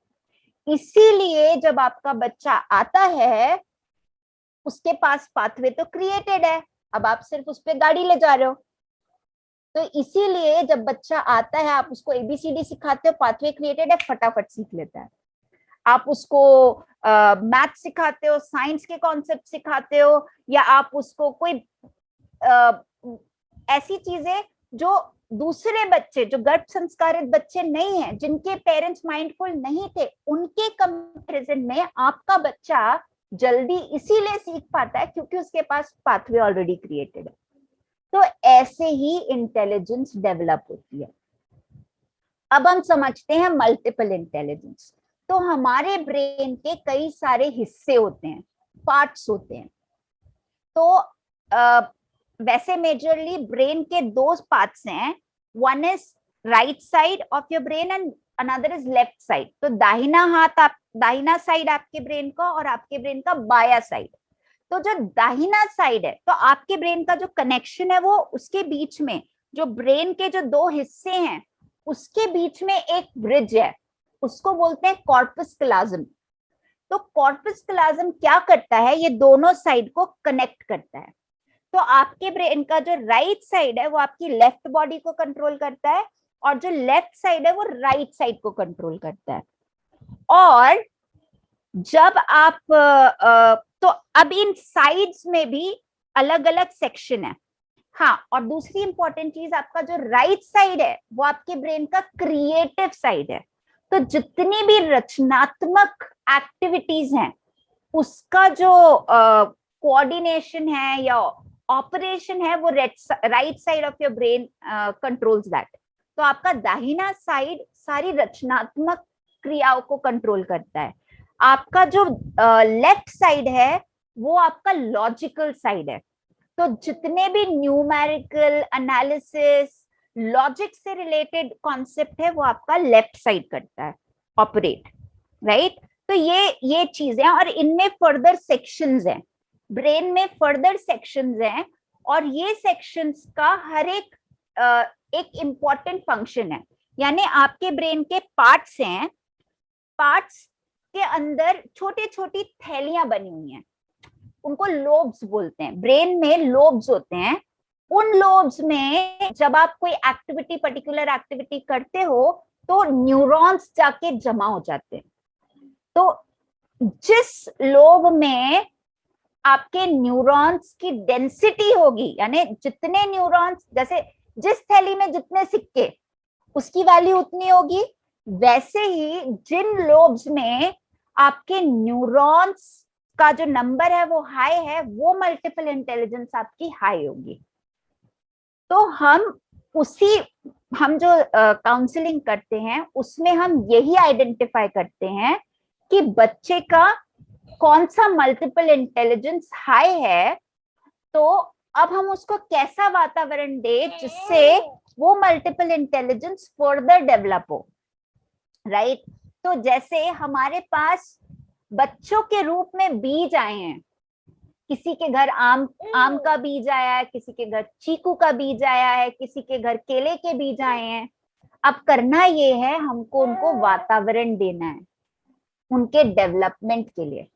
इसीलिए जब आपका बच्चा आता है, उसके पास पाथवे तो क्रिएटेड है, अब आप सिर्फ उस पर गाड़ी ले जा रहे हो, तो इसीलिए जब बच्चा आता है, आप उसको ABCD सिखाते हो, पाथवे क्रिएटेड है, फटाफट सीख लेता है। आप उसको मैथ सिखाते हो, साइंस के कॉन्सेप्ट सिखाते हो, या आप उसको कोई ऐसी चीजें जो दूसरे बच्चे, जो गर्भ संस्कारित बच्चे नहीं हैं, जिनके पेरेंट्स माइंडफुल नहीं थे, उनके कंपैरिजन में आपका बच्चा जल्दी इसीलिए सीख पाता है क्योंकि उसके पास पाथवे ऑलरेडी क्रिएटेड है। तो ऐसे ही इंटेलिजेंस डेवलप होती है। अब हम समझते हैं मल्टीपल इंटेलिजेंस। तो हमारे ब्रेन के कई सारे हिस्से होते हैं, पार्ट्स होते हैं। तो वैसे मेजरली ब्रेन के दो पार्ट्स हैं, one is right side of your brain and another is left side. तो दाहिना साइड आपके ब्रेन का, और आपके ब्रेन का बाया साइड। तो जो दाहिना साइड है, तो आपके ब्रेन का जो कनेक्शन है वो उसके बीच में, जो ब्रेन के जो दो हिस्से हैं उसके बीच में एक ब्रिज है, उसको बोलते हैं कॉर्पस क्लाज़म। तो कॉर्पस क्लाज़म क्या करता है, ये दोनों साइड को कनेक्ट करता है। तो आपके ब्रेन का जो राइट साइड है वो आपकी लेफ्ट बॉडी को कंट्रोल करता है, और जो लेफ्ट साइड है वो राइट साइड को कंट्रोल करता है। और जब आप तो अब इन साइड्स में भी अलग अलग सेक्शन है। हाँ, और दूसरी इंपॉर्टेंट चीज, आपका जो राइट साइड है वो आपके ब्रेन का क्रिएटिव साइड है। तो जितनी भी रचनात्मक एक्टिविटीज हैं उसका जो कोऑर्डिनेशन है या ऑपरेशन है वो right side of your brain controls that. तो आपका दाहिना साइड सारी रचनात्मक क्रियाओं को कंट्रोल करता है। आपका जो लेफ्ट साइड है वो आपका लॉजिकल साइड है। तो जितने भी न्यूमेरिकल एनालिसिस, लॉजिक से रिलेटेड कॉन्सेप्ट है वो आपका लेफ्ट साइड करता है ऑपरेट, राइट। तो ये चीजें, और इनमें फर्दर सेक्शंस हैं, ब्रेन में फर्दर सेक्शंस हैं, और ये सेक्शंस का हर एक इम्पॉर्टेंट फंक्शन है। यानी आपके ब्रेन के पार्ट्स हैं, पार्ट्स के अंदर छोटी छोटी थैलियां बनी हुई हैं, उनको लोब्स बोलते हैं। ब्रेन में लोब्स होते हैं। उन लोब्स में जब आप कोई एक्टिविटी, पर्टिकुलर एक्टिविटी करते हो तो न्यूरॉन्स जाके जमा हो जाते हैं। तो जिस लोब में आपके न्यूरॉन्स की डेंसिटी होगी, यानी जितने न्यूरॉन्स, जैसे जिस थैली में जितने सिक्के उसकी वैल्यू उतनी होगी, वैसे ही जिन लोब्स में आपके न्यूरॉन्स का जो नंबर है वो हाई है, वो मल्टीपल इंटेलिजेंस आपकी हाई होगी। तो हम जो काउंसलिंग करते हैं उसमें हम यही आइडेंटिफाई करते हैं कि बच्चे का कौन सा मल्टीपल इंटेलिजेंस हाई है। तो अब हम उसको कैसा वातावरण दे जिससे वो मल्टीपल इंटेलिजेंस फर्दर डेवलप हो, राइट। तो जैसे हमारे पास बच्चों के रूप में बीज आए हैं, किसी के घर आम का बीज आया है, किसी के घर चीकू का बीज आया है, किसी के घर केले के बीज आए हैं। अब करना ये है, हमको उनको वातावरण देना है उनके डेवलपमेंट के लिए।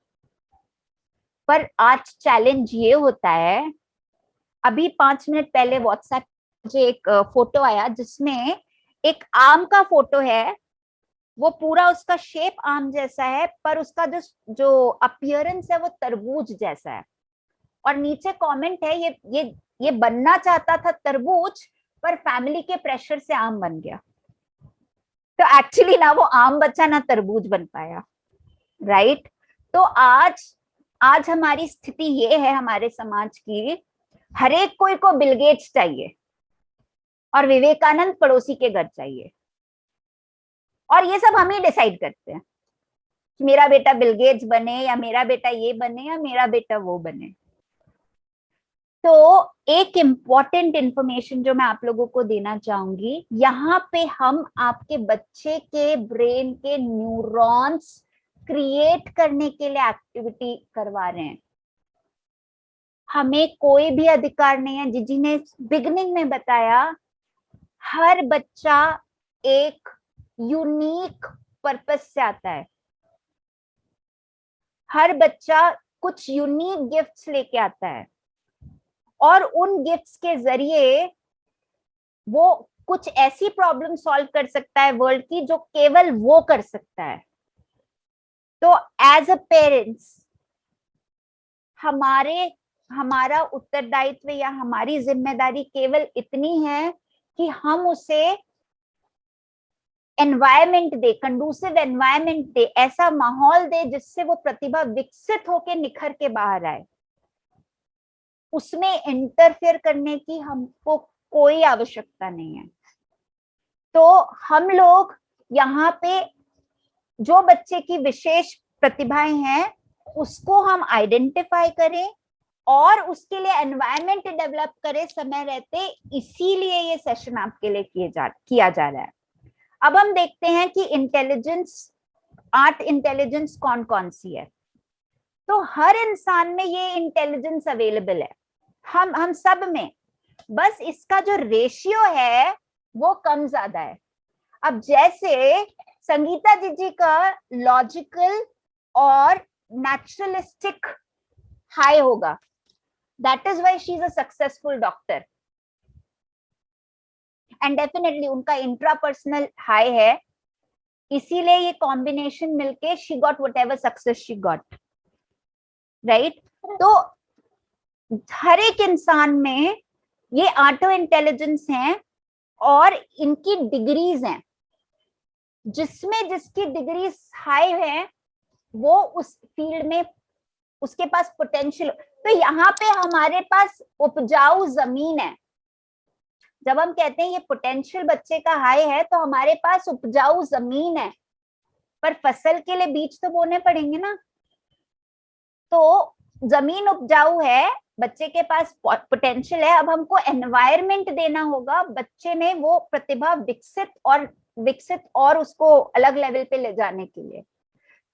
पर आज चैलेंज ये होता है, अभी 5 मिनट पहले व्हाट्सएप मुझे एक फोटो आया जिसमें एक आम का फोटो है, वो पूरा उसका शेप आम जैसा है, पर उसका जो अपीयरेंस है वो तरबूज जैसा है। और नीचे कमेंट है, ये बनना चाहता था तरबूज, पर फैमिली के प्रेशर से आम बन गया। तो एक्चुअली ना वो आम बचा ना तरबूज बन पाया, राइट। तो आज हमारी स्थिति ये है हमारे समाज की, हर एक कोई को बिल गेट्स चाहिए और विवेकानंद पड़ोसी के घर चाहिए, और ये सब हम ही डिसाइड करते हैं कि मेरा बेटा बिल गेट्स बने, या मेरा बेटा ये बने, या मेरा बेटा वो बने। तो एक इम्पॉर्टेंट इंफॉर्मेशन जो मैं आप लोगों को देना चाहूंगी, यहाँ पे हम आपके बच्चे के ब्रेन के न्यूरॉन्स क्रिएट करने के लिए एक्टिविटी करवा रहे हैं। हमें कोई भी अधिकार नहीं है, जीजी ने बिगनिंग में बताया, हर बच्चा एक यूनिक पर्पस से आता है, हर बच्चा कुछ यूनिक गिफ्ट्स लेके आता है, और उन गिफ्ट्स के जरिए वो कुछ ऐसी प्रॉब्लम सॉल्व कर सकता है वर्ल्ड की जो केवल वो कर सकता है। तो एज अ पेरेंट्स हमारा उत्तरदायित्व या हमारी जिम्मेदारी केवल इतनी है कि हम उसे एनवायरमेंट दे, कंडूसिव एनवायरमेंट दे, ऐसा माहौल दे जिससे वो प्रतिभा विकसित होके निखर के बाहर आए। उसमें इंटरफेयर करने की हमको कोई आवश्यकता नहीं है। तो हम लोग यहाँ पे जो बच्चे की विशेष प्रतिभाएं हैं उसको हम आइडेंटिफाई करें और उसके लिए एनवायरनमेंट डेवलप करें समय रहते। इसीलिए ये सेशन आपके लिए किया जा रहा है। अब हम देखते हैं कि इंटेलिजेंस, आर्ट इंटेलिजेंस कौन कौन सी है। तो हर इंसान में ये इंटेलिजेंस अवेलेबल है, हम सब में, बस इसका जो रेशियो है वो कम ज्यादा है। अब जैसे संगीता जी का लॉजिकल और नेचुरलिस्टिक हाई होगा, that is why she is a successful doctor, and definitely उनका इंट्रापर्सनल हाई है, इसीलिए ये कॉम्बिनेशन मिलके she got whatever success she got, right. तो हर एक इंसान में ये ऑटो इंटेलिजेंस है और इनकी डिग्रीज हैं, जिसमें जिसकी डिग्री हाई है वो उस फील्ड में उसके पास पोटेंशियल। तो यहाँ पे हमारे पास उपजाऊ जमीन है। जब हम कहते हैं ये पोटेंशियल बच्चे का हाई है तो हमारे पास उपजाऊ जमीन है, पर फसल के लिए बीज तो बोने पड़ेंगे ना। तो जमीन उपजाऊ है, बच्चे के पास पोटेंशियल है, अब हमको एनवायरनमेंट देना होगा बच्चे में वो प्रतिभा विकसित और उसको अलग लेवल पे ले जाने के लिए।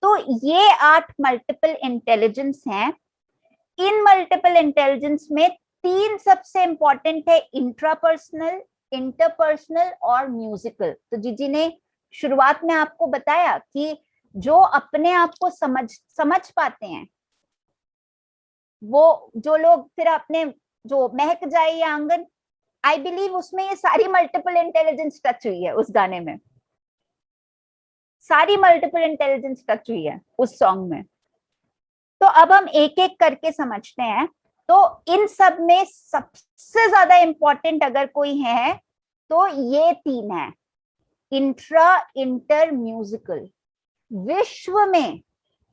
तो ये 8 मल्टीपल इंटेलिजेंस हैं। इन मल्टीपल इंटेलिजेंस में 3 सबसे इंपॉर्टेंट है, इंट्रापर्सनल, इंटरपर्सनल और म्यूजिकल। तो जीजी ने शुरुआत में आपको बताया कि जो अपने आप को समझ पाते हैं, वो जो लोग फिर अपने जो महक जाए या आंगन, आई बिलीव उसमें ये सारी मल्टीपल इंटेलिजेंस टच हुई है उस गाने में, सारी मल्टीपल इंटेलिजेंस टच हुई है उस सॉन्ग में। तो अब हम एक एक करके समझते हैं। तो इन सब में सबसे ज्यादा इंपॉर्टेंट अगर कोई है तो ये 3 है, इंट्रा, इंटर, म्यूजिकल। विश्व में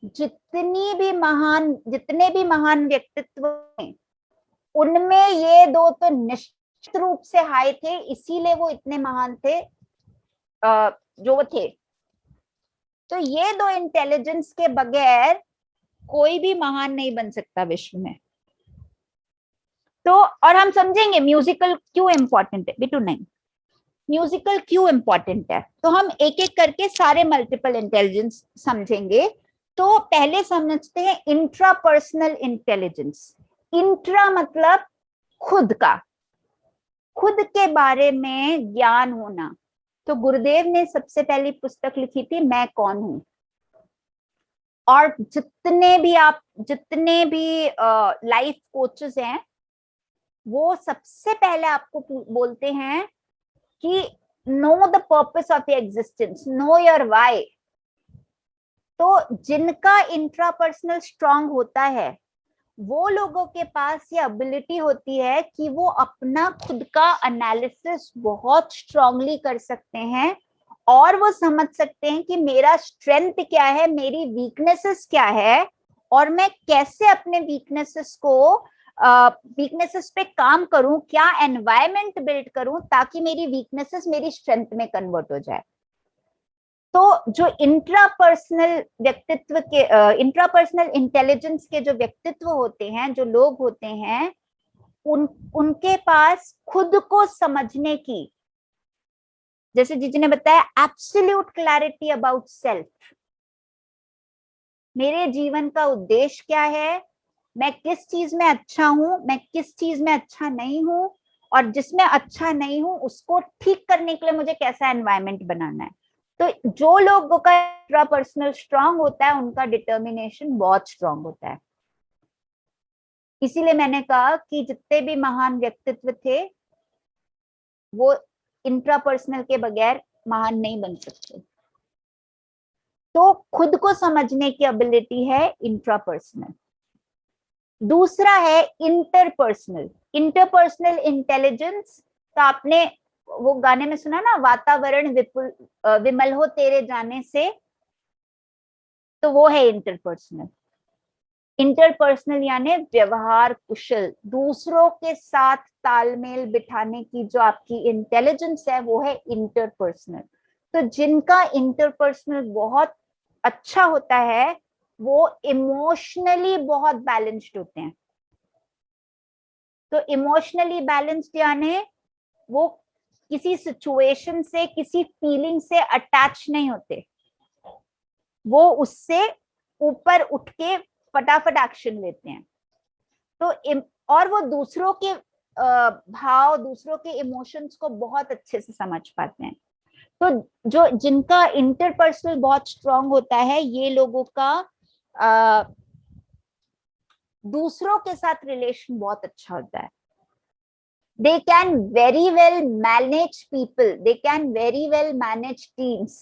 जितने भी महान व्यक्तित्व हैं उनमें ये 2 तो निश्चित रूप से हाई थे, इसीलिए वो इतने महान थे जो वो थे। तो ये 2 इंटेलिजेंस के बगैर कोई भी महान नहीं बन सकता विश्व में। तो और हम समझेंगे म्यूजिकल क्यों इंपॉर्टेंट है बिटू। नहीं, म्यूजिकल क्यों इंपॉर्टेंट है तो हम एक एक करके सारे मल्टीपल इंटेलिजेंस समझेंगे। तो पहले समझते हैं इंट्रापर्सनल इंटेलिजेंस। इंट्रा मतलब खुद का, खुद के बारे में ज्ञान होना। तो गुरुदेव ने सबसे पहली पुस्तक लिखी थी मैं कौन हूं, और जितने भी लाइफ कोचेस हैं वो सबसे पहले आपको बोलते हैं कि know the purpose of your existence, know your why. तो जिनका इंट्रापर्सनल स्ट्रांग होता है वो लोगों के पास ये एबिलिटी होती है कि वो अपना खुद का एनालिसिस बहुत स्ट्रांगली कर सकते हैं और वो समझ सकते हैं कि मेरा स्ट्रेंथ क्या है, मेरी वीकनेसेस क्या है, और मैं कैसे अपने वीकनेसेस पे काम करूं, क्या एनवायरनमेंट बिल्ड करूं ताकि मेरी वीकनेसेस मेरी स्ट्रेंथ में कन्वर्ट हो जाए। तो जो इंट्रापर्सनल इंटेलिजेंस के जो व्यक्तित्व होते हैं, जो लोग होते हैं, उनके पास खुद को समझने की, जैसे जीजी ने बताया, एब्सोल्यूट क्लैरिटी अबाउट सेल्फ। मेरे जीवन का उद्देश्य क्या है, मैं किस चीज में अच्छा हूं, मैं किस चीज में अच्छा नहीं हूं, और जिसमें अच्छा नहीं हूं उसको ठीक करने के लिए मुझे कैसा एनवायरनमेंट बनाना है। तो जो लोगों का इंट्रापर्सनल स्ट्रांग होता है उनका डिटर्मिनेशन बहुत स्ट्रांग होता है। इसीलिए मैंने कहा कि जितने भी महान व्यक्तित्व थे वो इंट्रापर्सनल के बगैर महान नहीं बन सकते। तो खुद को समझने की एबिलिटी है इंट्रापर्सनल। दूसरा है इंटरपर्सनल। इंटरपर्सनल इंटेलिजेंस, तो आपने वो गाने में सुना ना, वातावरण विपुल विमल हो तेरे जाने से, तो वो है इंटरपर्सनल। इंटरपर्सनल यानी व्यवहार कुशल, दूसरों के साथ तालमेल बिठाने की जो आपकी इंटेलिजेंस है वो है इंटरपर्सनल। तो जिनका इंटरपर्सनल बहुत अच्छा होता है वो इमोशनली बहुत बैलेंस्ड होते हैं। तो इमोशनली बैलेंस्ड यानी वो किसी सिचुएशन से, किसी फीलिंग से अटैच नहीं होते, वो उससे ऊपर उठ के फटाफट एक्शन लेते हैं। तो और वो दूसरों के भाव, दूसरों के इमोशंस को बहुत अच्छे से समझ पाते हैं। तो जो जिनका इंटरपर्सनल बहुत स्ट्रांग होता है, ये लोगों का दूसरों के साथ रिलेशन बहुत अच्छा होता है। They can very well manage people, they can very well manage teams.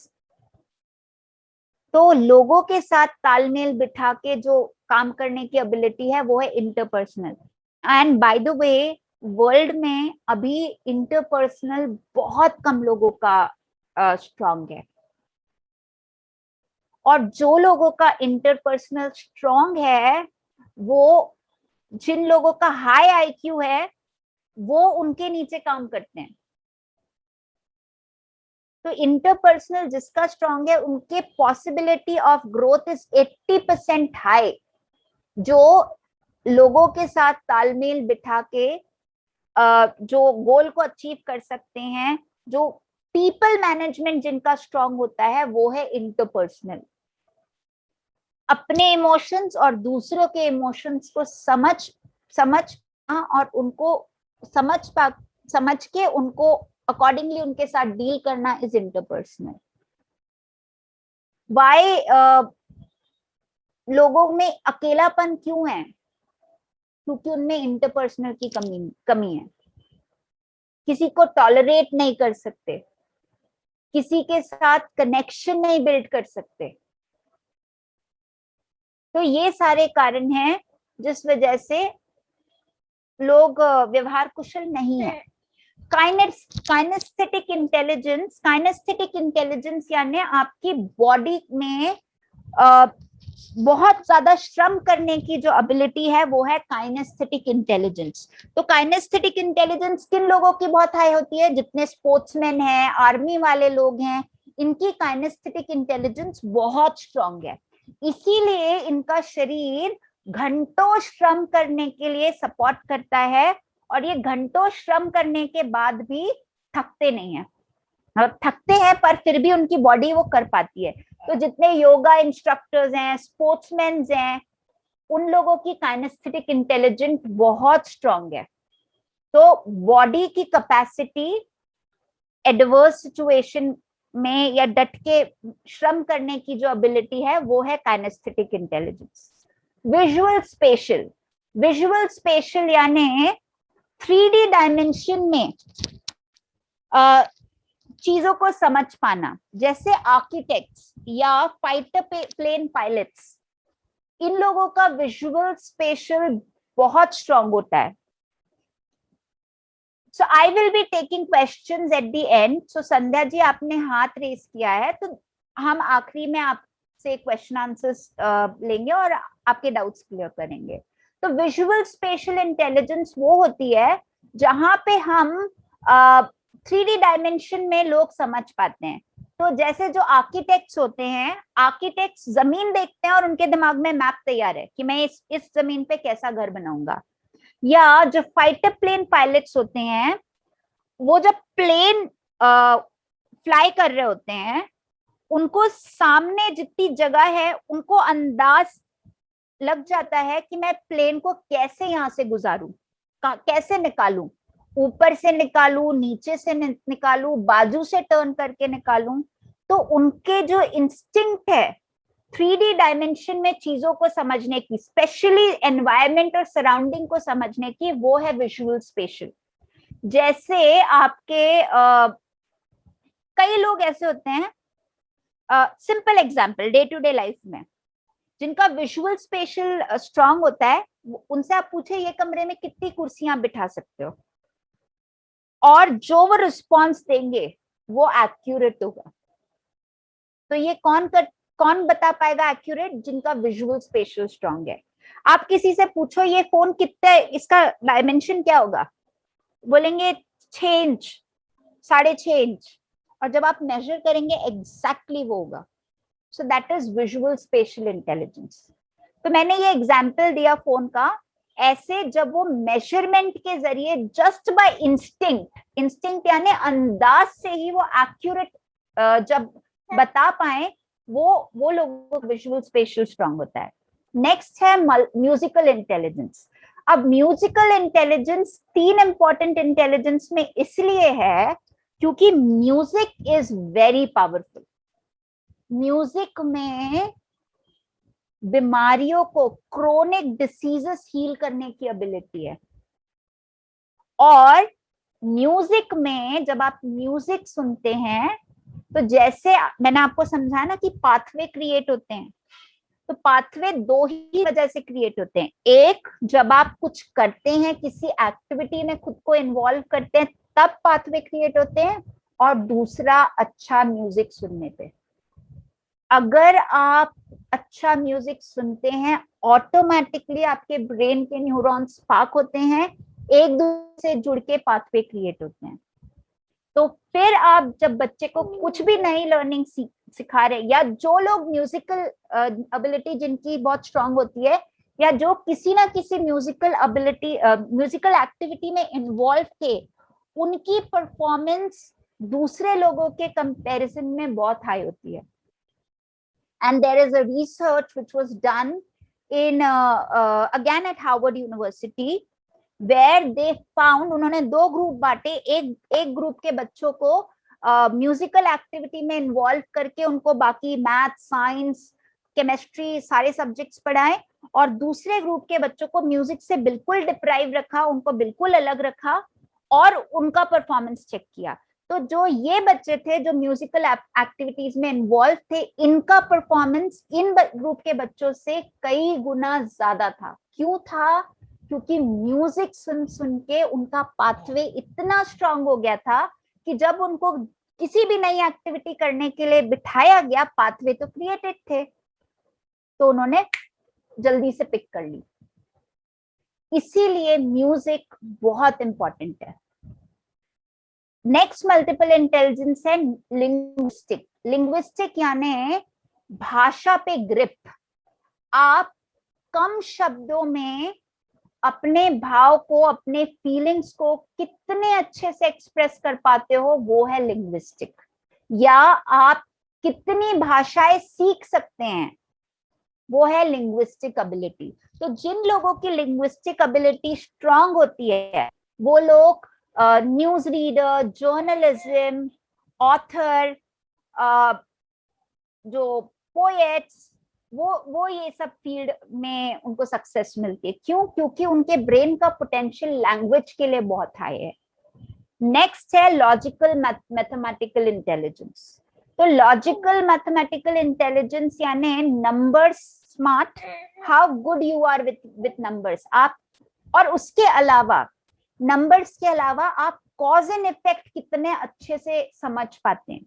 तो लोगों के साथ तालमेल बिठा के जो काम करने की एबिलिटी है वो है interpersonal. And by the way, world में अभी इंटरपर्सनल बहुत कम लोगों का स्ट्रांग है। और जो लोगों का इंटरपर्सनल स्ट्रांग है, वो जिन लोगों का हाई आईक्यू है वो उनके नीचे काम करते हैं। तो इंटरपर्सनल जिसका स्ट्रांग है, उनके possibility of growth is 80% high. जो लोगों के साथ तालमेल बिठा के जो गोल को अचीव कर सकते हैं, जो पीपल मैनेजमेंट जिनका स्ट्रांग होता है, वो है इंटरपर्सनल। अपने इमोशंस और दूसरों के इमोशंस को समझ और उनको समझ के उनको अकॉर्डिंगली उनके साथ डील करना इज इंटरपर्सनल। वाई लोगों में अकेलापन क्यों है? क्योंकि उनमें इंटरपर्सनल की कमी है। किसी को टॉलरेट नहीं कर सकते, किसी के साथ कनेक्शन नहीं बिल्ड कर सकते। तो ये सारे कारण हैं जिस वजह से लोग व्यवहार कुशल नहीं है। काइनेस्थेटिक इंटेलिजेंस यानी आपकी बॉडी में बहुत ज्यादा श्रम करने की जो एबिलिटी है वो है काइनेस्थेटिक इंटेलिजेंस। तो काइनेस्थेटिक इंटेलिजेंस किन लोगों की बहुत हाई होती है? जितने स्पोर्ट्समैन हैं, आर्मी वाले लोग हैं, इनकी काइनेस्थेटिक इंटेलिजेंस बहुत स्ट्रांग है। इसीलिए इनका शरीर घंटों श्रम करने के लिए सपोर्ट करता है, और ये घंटों श्रम करने के बाद भी थकते नहीं है। थकते हैं पर फिर भी उनकी बॉडी वो कर पाती है। तो जितने योगा इंस्ट्रक्टर्स हैं, स्पोर्ट्समैन हैं, उन लोगों की काइनेस्थेटिक इंटेलिजेंस बहुत स्ट्रांग है। तो बॉडी की कैपेसिटी एडवर्स सिचुएशन में या डट के श्रम करने की जो एबिलिटी है वो है काइनेस्थेटिक इंटेलिजेंस। विजुअल स्पेशल यानी 3D डायमेंशन में चीजों को समझ पाना, जैसे आर्किटेक्ट्स या फाइटर प्लेन पायलट्स, इन लोगों का विजुअल स्पेशल बहुत स्ट्रांग होता है। So I will be taking questions at the end. So Sandhya ji, आपने हाथ रेस किया है, तो हम आखिरी में आपसे क्वेश्चन आंसर्स लेंगे और आपके डाउट्स क्लियर करेंगे। तो विजुअल स्पेशल इंटेलिजेंस वो होती है जहां पे हम 3D डायमेंशन में लोग समझ पाते हैं। तो जैसे जो आर्किटेक्ट्स होते हैं, आर्किटेक्ट्स जमीन देखते हैं और उनके दिमाग में मैप तैयार है कि मैं इस जमीन पे कैसा घर बनाऊंगा। या जो फाइटर प्लेन पायलट्स होते हैं, वो जब प्लेन फ्लाई कर रहे होते हैं, उनको सामने जितनी जगह है उनको अंदाज लग जाता है कि मैं प्लेन को कैसे यहां से गुजारूं, कैसे निकालूं, ऊपर से निकालूं, नीचे से निकालूं, बाजू से टर्न करके निकालूं। तो उनके जो इंस्टिंक्ट है 3D डायमेंशन में चीजों को समझने की, स्पेशली एनवायरमेंट और सराउंडिंग को समझने की, वो है विजुअल स्पेशल। जैसे आपके कई लोग ऐसे होते हैं, simple example day to day life में, जिनका विजुअल स्पेशल स्ट्रांग होता है, उनसे आप पूछे ये कमरे में कितनी कुर्सियां बिठा सकते हो, और जो वो रिस्पॉन्स देंगे वो एक्यूरेट होगा। तो ये कौन बता पाएगा एक्यूरेट? जिनका विजुअल स्पेशल स्ट्रांग है। आप किसी से पूछो ये फोन कितना, इसका डायमेंशन क्या होगा, बोलेंगे 6 इंच, 6.5 इंच, और जब आप मेजर करेंगे एग्जैक्टली वो होगा। So that is visual special intelligence. तो मैंने ये एग्जाम्पल दिया फोन का, ऐसे जब वो मेजरमेंट के जरिए जस्ट बाय इंस्टिंक्ट यानी अंदाज से ही वो एक्यूरेट जब बता पाए, वो लोगों को विजुअल स्पेशल स्ट्रांग होता है। नेक्स्ट है म्यूजिकल इंटेलिजेंस। अब म्यूजिकल इंटेलिजेंस 3 इंपॉर्टेंट इंटेलिजेंस में इसलिए है क्योंकि music is very powerful. Music में बीमारियों को, क्रोनिक डिसीजेस हील करने की एबिलिटी है। और म्यूजिक में जब आप म्यूजिक सुनते हैं तो जैसे मैंने आपको समझाया ना कि पाथवे क्रिएट होते हैं, तो पाथवे 2 ही वजह से क्रिएट होते हैं। एक, जब आप कुछ करते हैं, किसी एक्टिविटी में खुद को इन्वॉल्व करते हैं, तब पाथवे क्रिएट होते हैं। और दूसरा, अच्छा म्यूजिक सुनने पे। अगर आप अच्छा म्यूजिक सुनते हैं, ऑटोमेटिकली आपके ब्रेन के न्यूरॉन्स स्पार्क होते हैं, एक दूसरे से जुड़ के पाथवे क्रिएट होते हैं। तो फिर आप जब बच्चे को कुछ भी नई लर्निंग सिखा रहे, या जो लोग म्यूजिकल एबिलिटी जिनकी बहुत स्ट्रांग होती है, या जो किसी ना किसी म्यूजिकल एबिलिटी म्यूजिकल एक्टिविटी में इन्वॉल्व थे, उनकी परफॉर्मेंस दूसरे लोगों के कंपैरिजन में बहुत हाई होती है। And there is a research which was done in again at Harvard University, where they found, उन्होंने 2 ग्रुप बांटे। एक ग्रुप के बच्चों को म्यूजिकल एक्टिविटी में इन्वॉल्व करके उनको बाकी मैथ, साइंस, केमिस्ट्री सारे सब्जेक्ट्स पढ़ाए, और दूसरे ग्रुप के बच्चों को म्यूजिक से बिल्कुल डिप्राइव रखा, उनको बिल्कुल अलग रखा और उनका परफॉर्मेंस चेक किया। तो जो ये बच्चे थे जो म्यूजिकल एक्टिविटीज में इन्वॉल्व थे, इनका परफॉर्मेंस इन ग्रुप के बच्चों से कई गुना ज्यादा था। क्यों था? क्योंकि म्यूजिक सुन के उनका पाथवे इतना स्ट्रांग हो गया था कि जब उनको किसी भी नई एक्टिविटी करने के लिए बिठाया गया, पाथवे तो क्रिएटेड थे, तो उन्होंने जल्दी से पिक कर ली। इसीलिए म्यूजिक बहुत इंपॉर्टेंट है। नेक्स्ट मल्टीपल इंटेलिजेंस है लिंग्विस्टिक। लिंग्विस्टिक यानी भाषा पे ग्रिप। आप कम शब्दों में अपने भाव को, अपने फीलिंग्स को कितने अच्छे से एक्सप्रेस कर पाते हो, वो है लिंग्विस्टिक। या आप कितनी भाषाएं सीख सकते हैं, वो है लिंग्विस्टिक एबिलिटी। तो जिन लोगों की लिंग्विस्टिक एबिलिटी स्ट्रांग होती है, वो लोग न्यूज रीडर, जर्नलिज्म, ऑथर, जो पोएट्स, वो ये सब फील्ड में उनको सक्सेस मिलती है। क्यों? क्योंकि उनके ब्रेन का पोटेंशियल लैंग्वेज के लिए बहुत हाई है। नेक्स्ट है लॉजिकल मैथमेटिकल इंटेलिजेंस। तो लॉजिकल मैथमेटिकल इंटेलिजेंस यानी numbers smart, how good you are with numbers. आप, और उसके अलावा, नंबर्स के अलावा आप कॉज एंड इफेक्ट कितने अच्छे से समझ पाते हैं।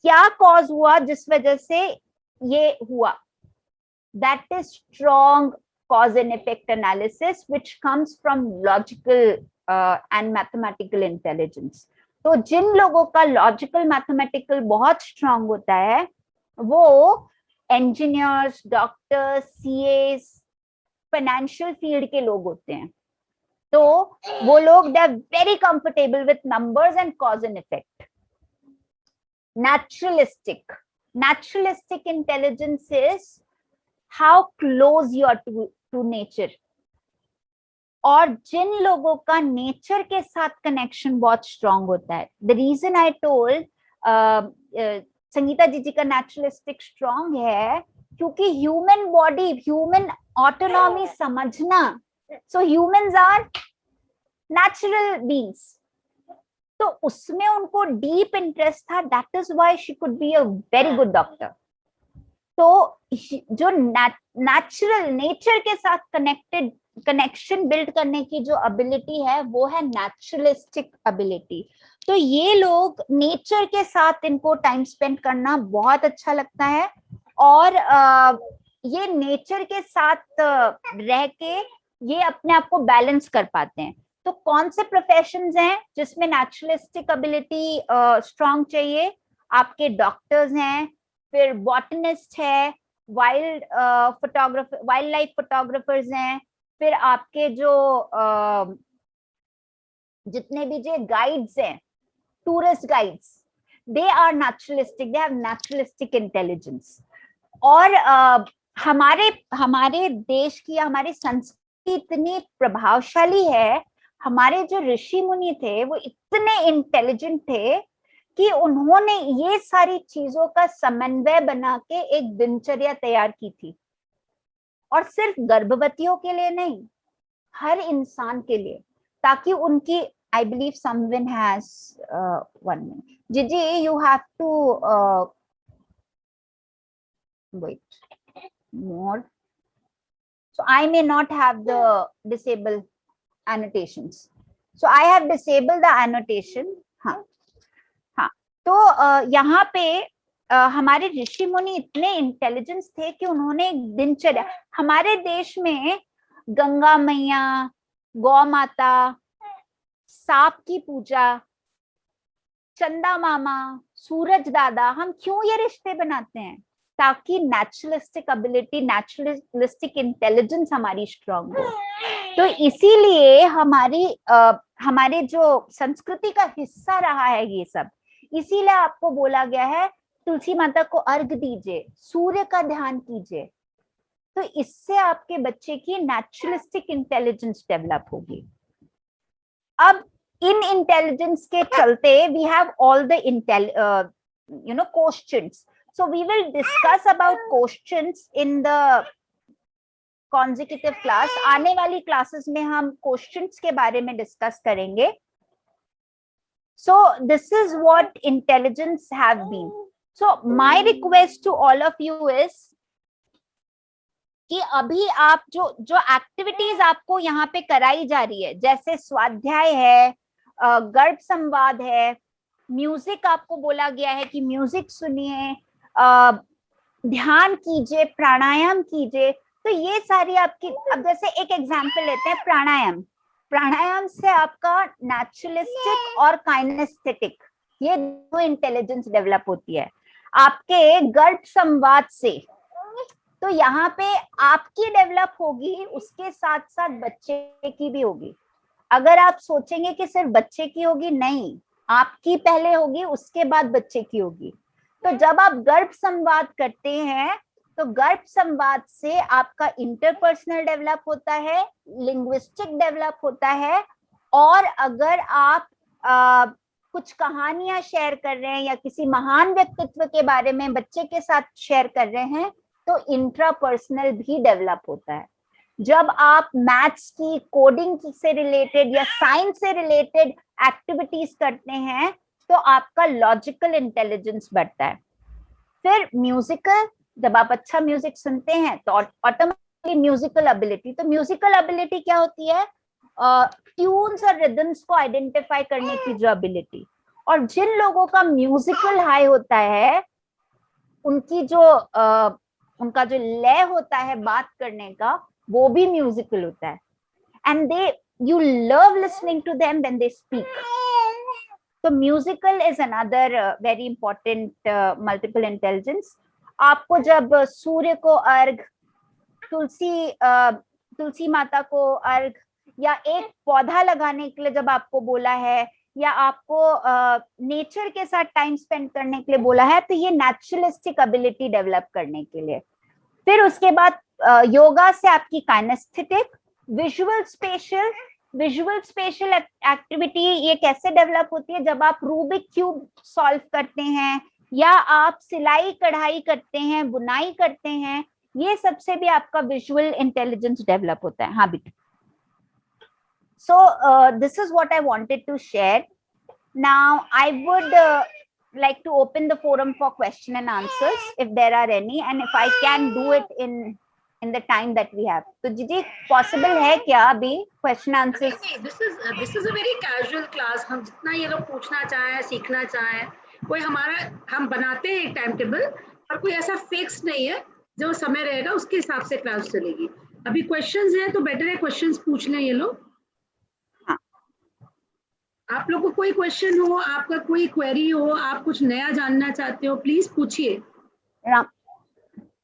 क्या कॉज हुआ जिस वजह से ये हुआ, that is strong cause and effect analysis which comes from logical and mathematical intelligence. तो जिन लोगों का लॉजिकल मैथमेटिकल बहुत स्ट्रांग होता है, वो engineers, doctors, CS, financial field के लोग होते हैं। तो वो लोग they are very comfortable with numbers and cause and effect. Naturalistic intelligence is how close you are to nature. और जिन लोगों का नेचर के साथ कनेक्शन बहुत स्ट्रांग होता है, the reason I told Sangeeta ji का नेचुरलिस्टिक स्ट्रांग है क्योंकि ह्यूमन बॉडी, ह्यूमन ऑटोनॉमी समझना, so humans are natural beings. तो उसमें उनको डीप इंटरेस्ट था, that is why she could be a very good doctor. तो जो नेचुरल नेचर के साथ कनेक्शन बिल्ड करने की जो एबिलिटी है वो है नेचुरलिस्टिक एबिलिटी। तो ये लोग नेचर के साथ, इनको टाइम स्पेंड करना बहुत अच्छा लगता है, और ये नेचर के साथ रह के ये अपने आप को बैलेंस कर पाते हैं। तो कौन से प्रोफेशंस हैं जिसमें नेचुरलिस्टिक एबिलिटी स्ट्रांग चाहिए? आपके डॉक्टर्स हैं, फिर बॉटनिस्ट है, वाइल्ड लाइफ फोटोग्राफर्स हैं, फिर आपके जो जितने भी जो गाइड्स हैं, tourist guides, they are naturalistic, they have naturalistic intelligence. और हमारे देश की, हमारी संस्कृति इतनी प्रभावशाली है, हमारे जो ऋषि मुनि थे वो इतने इंटेलिजेंट थे कि उन्होंने ये सारी चीजों का समन्वय बना के एक दिनचर्या तैयार की थी, और सिर्फ गर्भवतियों के लिए नहीं, हर इंसान के लिए, ताकि उनकी, I believe someone has 1 minute, जीजी you have to wait more, so I may not have the disable annotations, so I have disabled the annotation। हाँ, तो यहाँ पे हमारे ऋषि मुनि इतने इंटेलिजेंस थे कि उन्होंने एक दिनचर्या, हमारे देश में गंगा मैया, गौ माता, सांप की पूजा, चंदा मामा, सूरज दादा, हम क्यों ये रिश्ते बनाते हैं? ताकि नेचुरलिस्टिक एबिलिटी, नेचुरलिस्टिक इंटेलिजेंस हमारी स्ट्रांग हो। तो इसीलिए हमारे जो संस्कृति का हिस्सा रहा है ये सब, इसीलिए आपको बोला गया है तुलसी माता को अर्घ दीजिए, सूर्य का ध्यान कीजिए। तो इससे आपके बच्चे की नेचुरलिस्टिक इंटेलिजेंस डेवलप होगी। अब इन इंटेलिजेंस के चलते we have all the questions, so we will discuss about questions in the consecutive class। आने वाली क्लासेस में हम क्वेश्चंस के बारे में डिस्कस करेंगे। So this is what intelligence have been। So my request to all of you is कि अभी आप जो एक्टिविटीज आपको यहाँ पे कराई जा रही है, जैसे स्वाध्याय है, गर्भ संवाद है, म्यूजिक आपको बोला गया है कि म्यूजिक सुनिए, ध्यान कीजिए, प्राणायाम कीजिए, तो ये सारी आपकी, अब जैसे एक एग्जांपल लेते हैं प्राणायाम से आपका नेचुरलिस्टिक और काइनेस्थेटिक, ये दो इंटेलिजेंस डेवलप होती है। आपके गर्भ संवाद से, तो यहाँ पे आपकी डेवलप होगी, उसके साथ साथ बच्चे की भी होगी। अगर आप सोचेंगे कि सिर्फ बच्चे की होगी, नहीं, आपकी पहले होगी, उसके बाद बच्चे की होगी। तो जब आप गर्भ संवाद करते हैं तो गर्भ संवाद से आपका इंटरपर्सनल डेवलप होता है, लिंग्विस्टिक डेवलप होता है, और अगर आप कुछ कहानियां शेयर कर रहे हैं या किसी महान व्यक्तित्व के बारे में बच्चे के साथ शेयर कर रहे हैं तो इंट्रापर्सनल भी डेवलप होता है। जब आप मैथ्स की, कोडिंग से रिलेटेड या साइंस से रिलेटेड एक्टिविटीज करते हैं तो आपका लॉजिकल इंटेलिजेंस बढ़ता है। फिर म्यूजिकल, जब आप अच्छा म्यूजिक सुनते हैं तो ऑटोमेटिकली म्यूजिकल एबिलिटी, तो म्यूजिकल एबिलिटी क्या होती है? ट्यून्स और रिदम्स को आइडेंटिफाई करने की जो एबिलिटी। और जिन लोगों का म्यूजिकल हाई होता है, उनकी उनका जो लय होता है बात करने का, वो भी म्यूजिकल होता है, and you love listening to them when they speak। तो musical is another very important multiple intelligence. आपको जब सूर्य को अर्घ, तुलसी माता को अर्घ, या एक पौधा लगाने के लिए जब आपको बोला है, या आपको नेचर के साथ टाइम स्पेंड करने के लिए बोला है, तो ये नेचुरलिस्टिक एबिलिटी डेवलप करने के लिए। फिर उसके बाद योगा से आपकी काइनेस्थेटिक, विजुअल स्पेशल एक्टिविटी, ये कैसे डेवलप होती है? जब आप रूबिक क्यूब सॉल्व करते हैं, या आप सिलाई कढ़ाई करते हैं, बुनाई करते हैं, ये सबसे भी आपका विजुअल इंटेलिजेंस डेवलप होता है। हाँ बेटा, so this is what I wanted to share। Now I would like to open the forum for question and answers if there are any, and if I can do it in the time that we have. तो जीजी possible है क्या अभी question answers? This is a very casual class. हम जितना ये लोग पूछना चाहें, सीखना चाहें, कोई हम बनाते हैं एक टाइम टेबल, पर कोई ऐसा फिक्स नहीं है. जो समय रहेगा उसके हिसाब से क्लास चलेगी. अभी क्वेश्चंस हैं तो बेटर है क्वेश्चंस पूछ लें ये लोग. आप लोग को कोई क्वेश्चन हो, आपका कोई क्वेरी हो, आप कुछ नया जानना चाहते हो, प्लीज पूछिए.